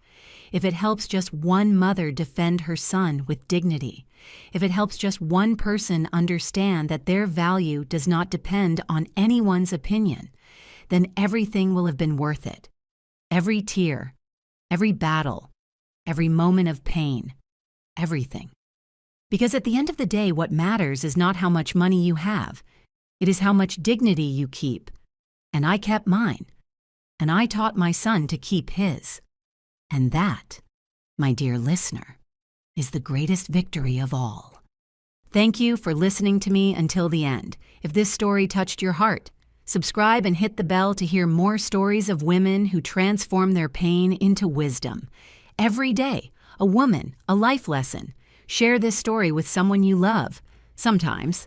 Speaker 1: if it helps just one mother defend her son with dignity, if it helps just one person understand that their value does not depend on anyone's opinion, then everything will have been worth it. Every tear, every battle, every moment of pain, everything. Because at the end of the day, what matters is not how much money you have. It is how much dignity you keep. And I kept mine. And I taught my son to keep his. And that, my dear listener, is the greatest victory of all. Thank you for listening to me until the end. If this story touched your heart, subscribe and hit the bell to hear more stories of women who transform their pain into wisdom. Every day, a woman, a life lesson. Share this story with someone you love. Sometimes,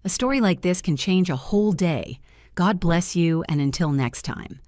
Speaker 1: a story like this can change a whole day. God bless you, and until next time.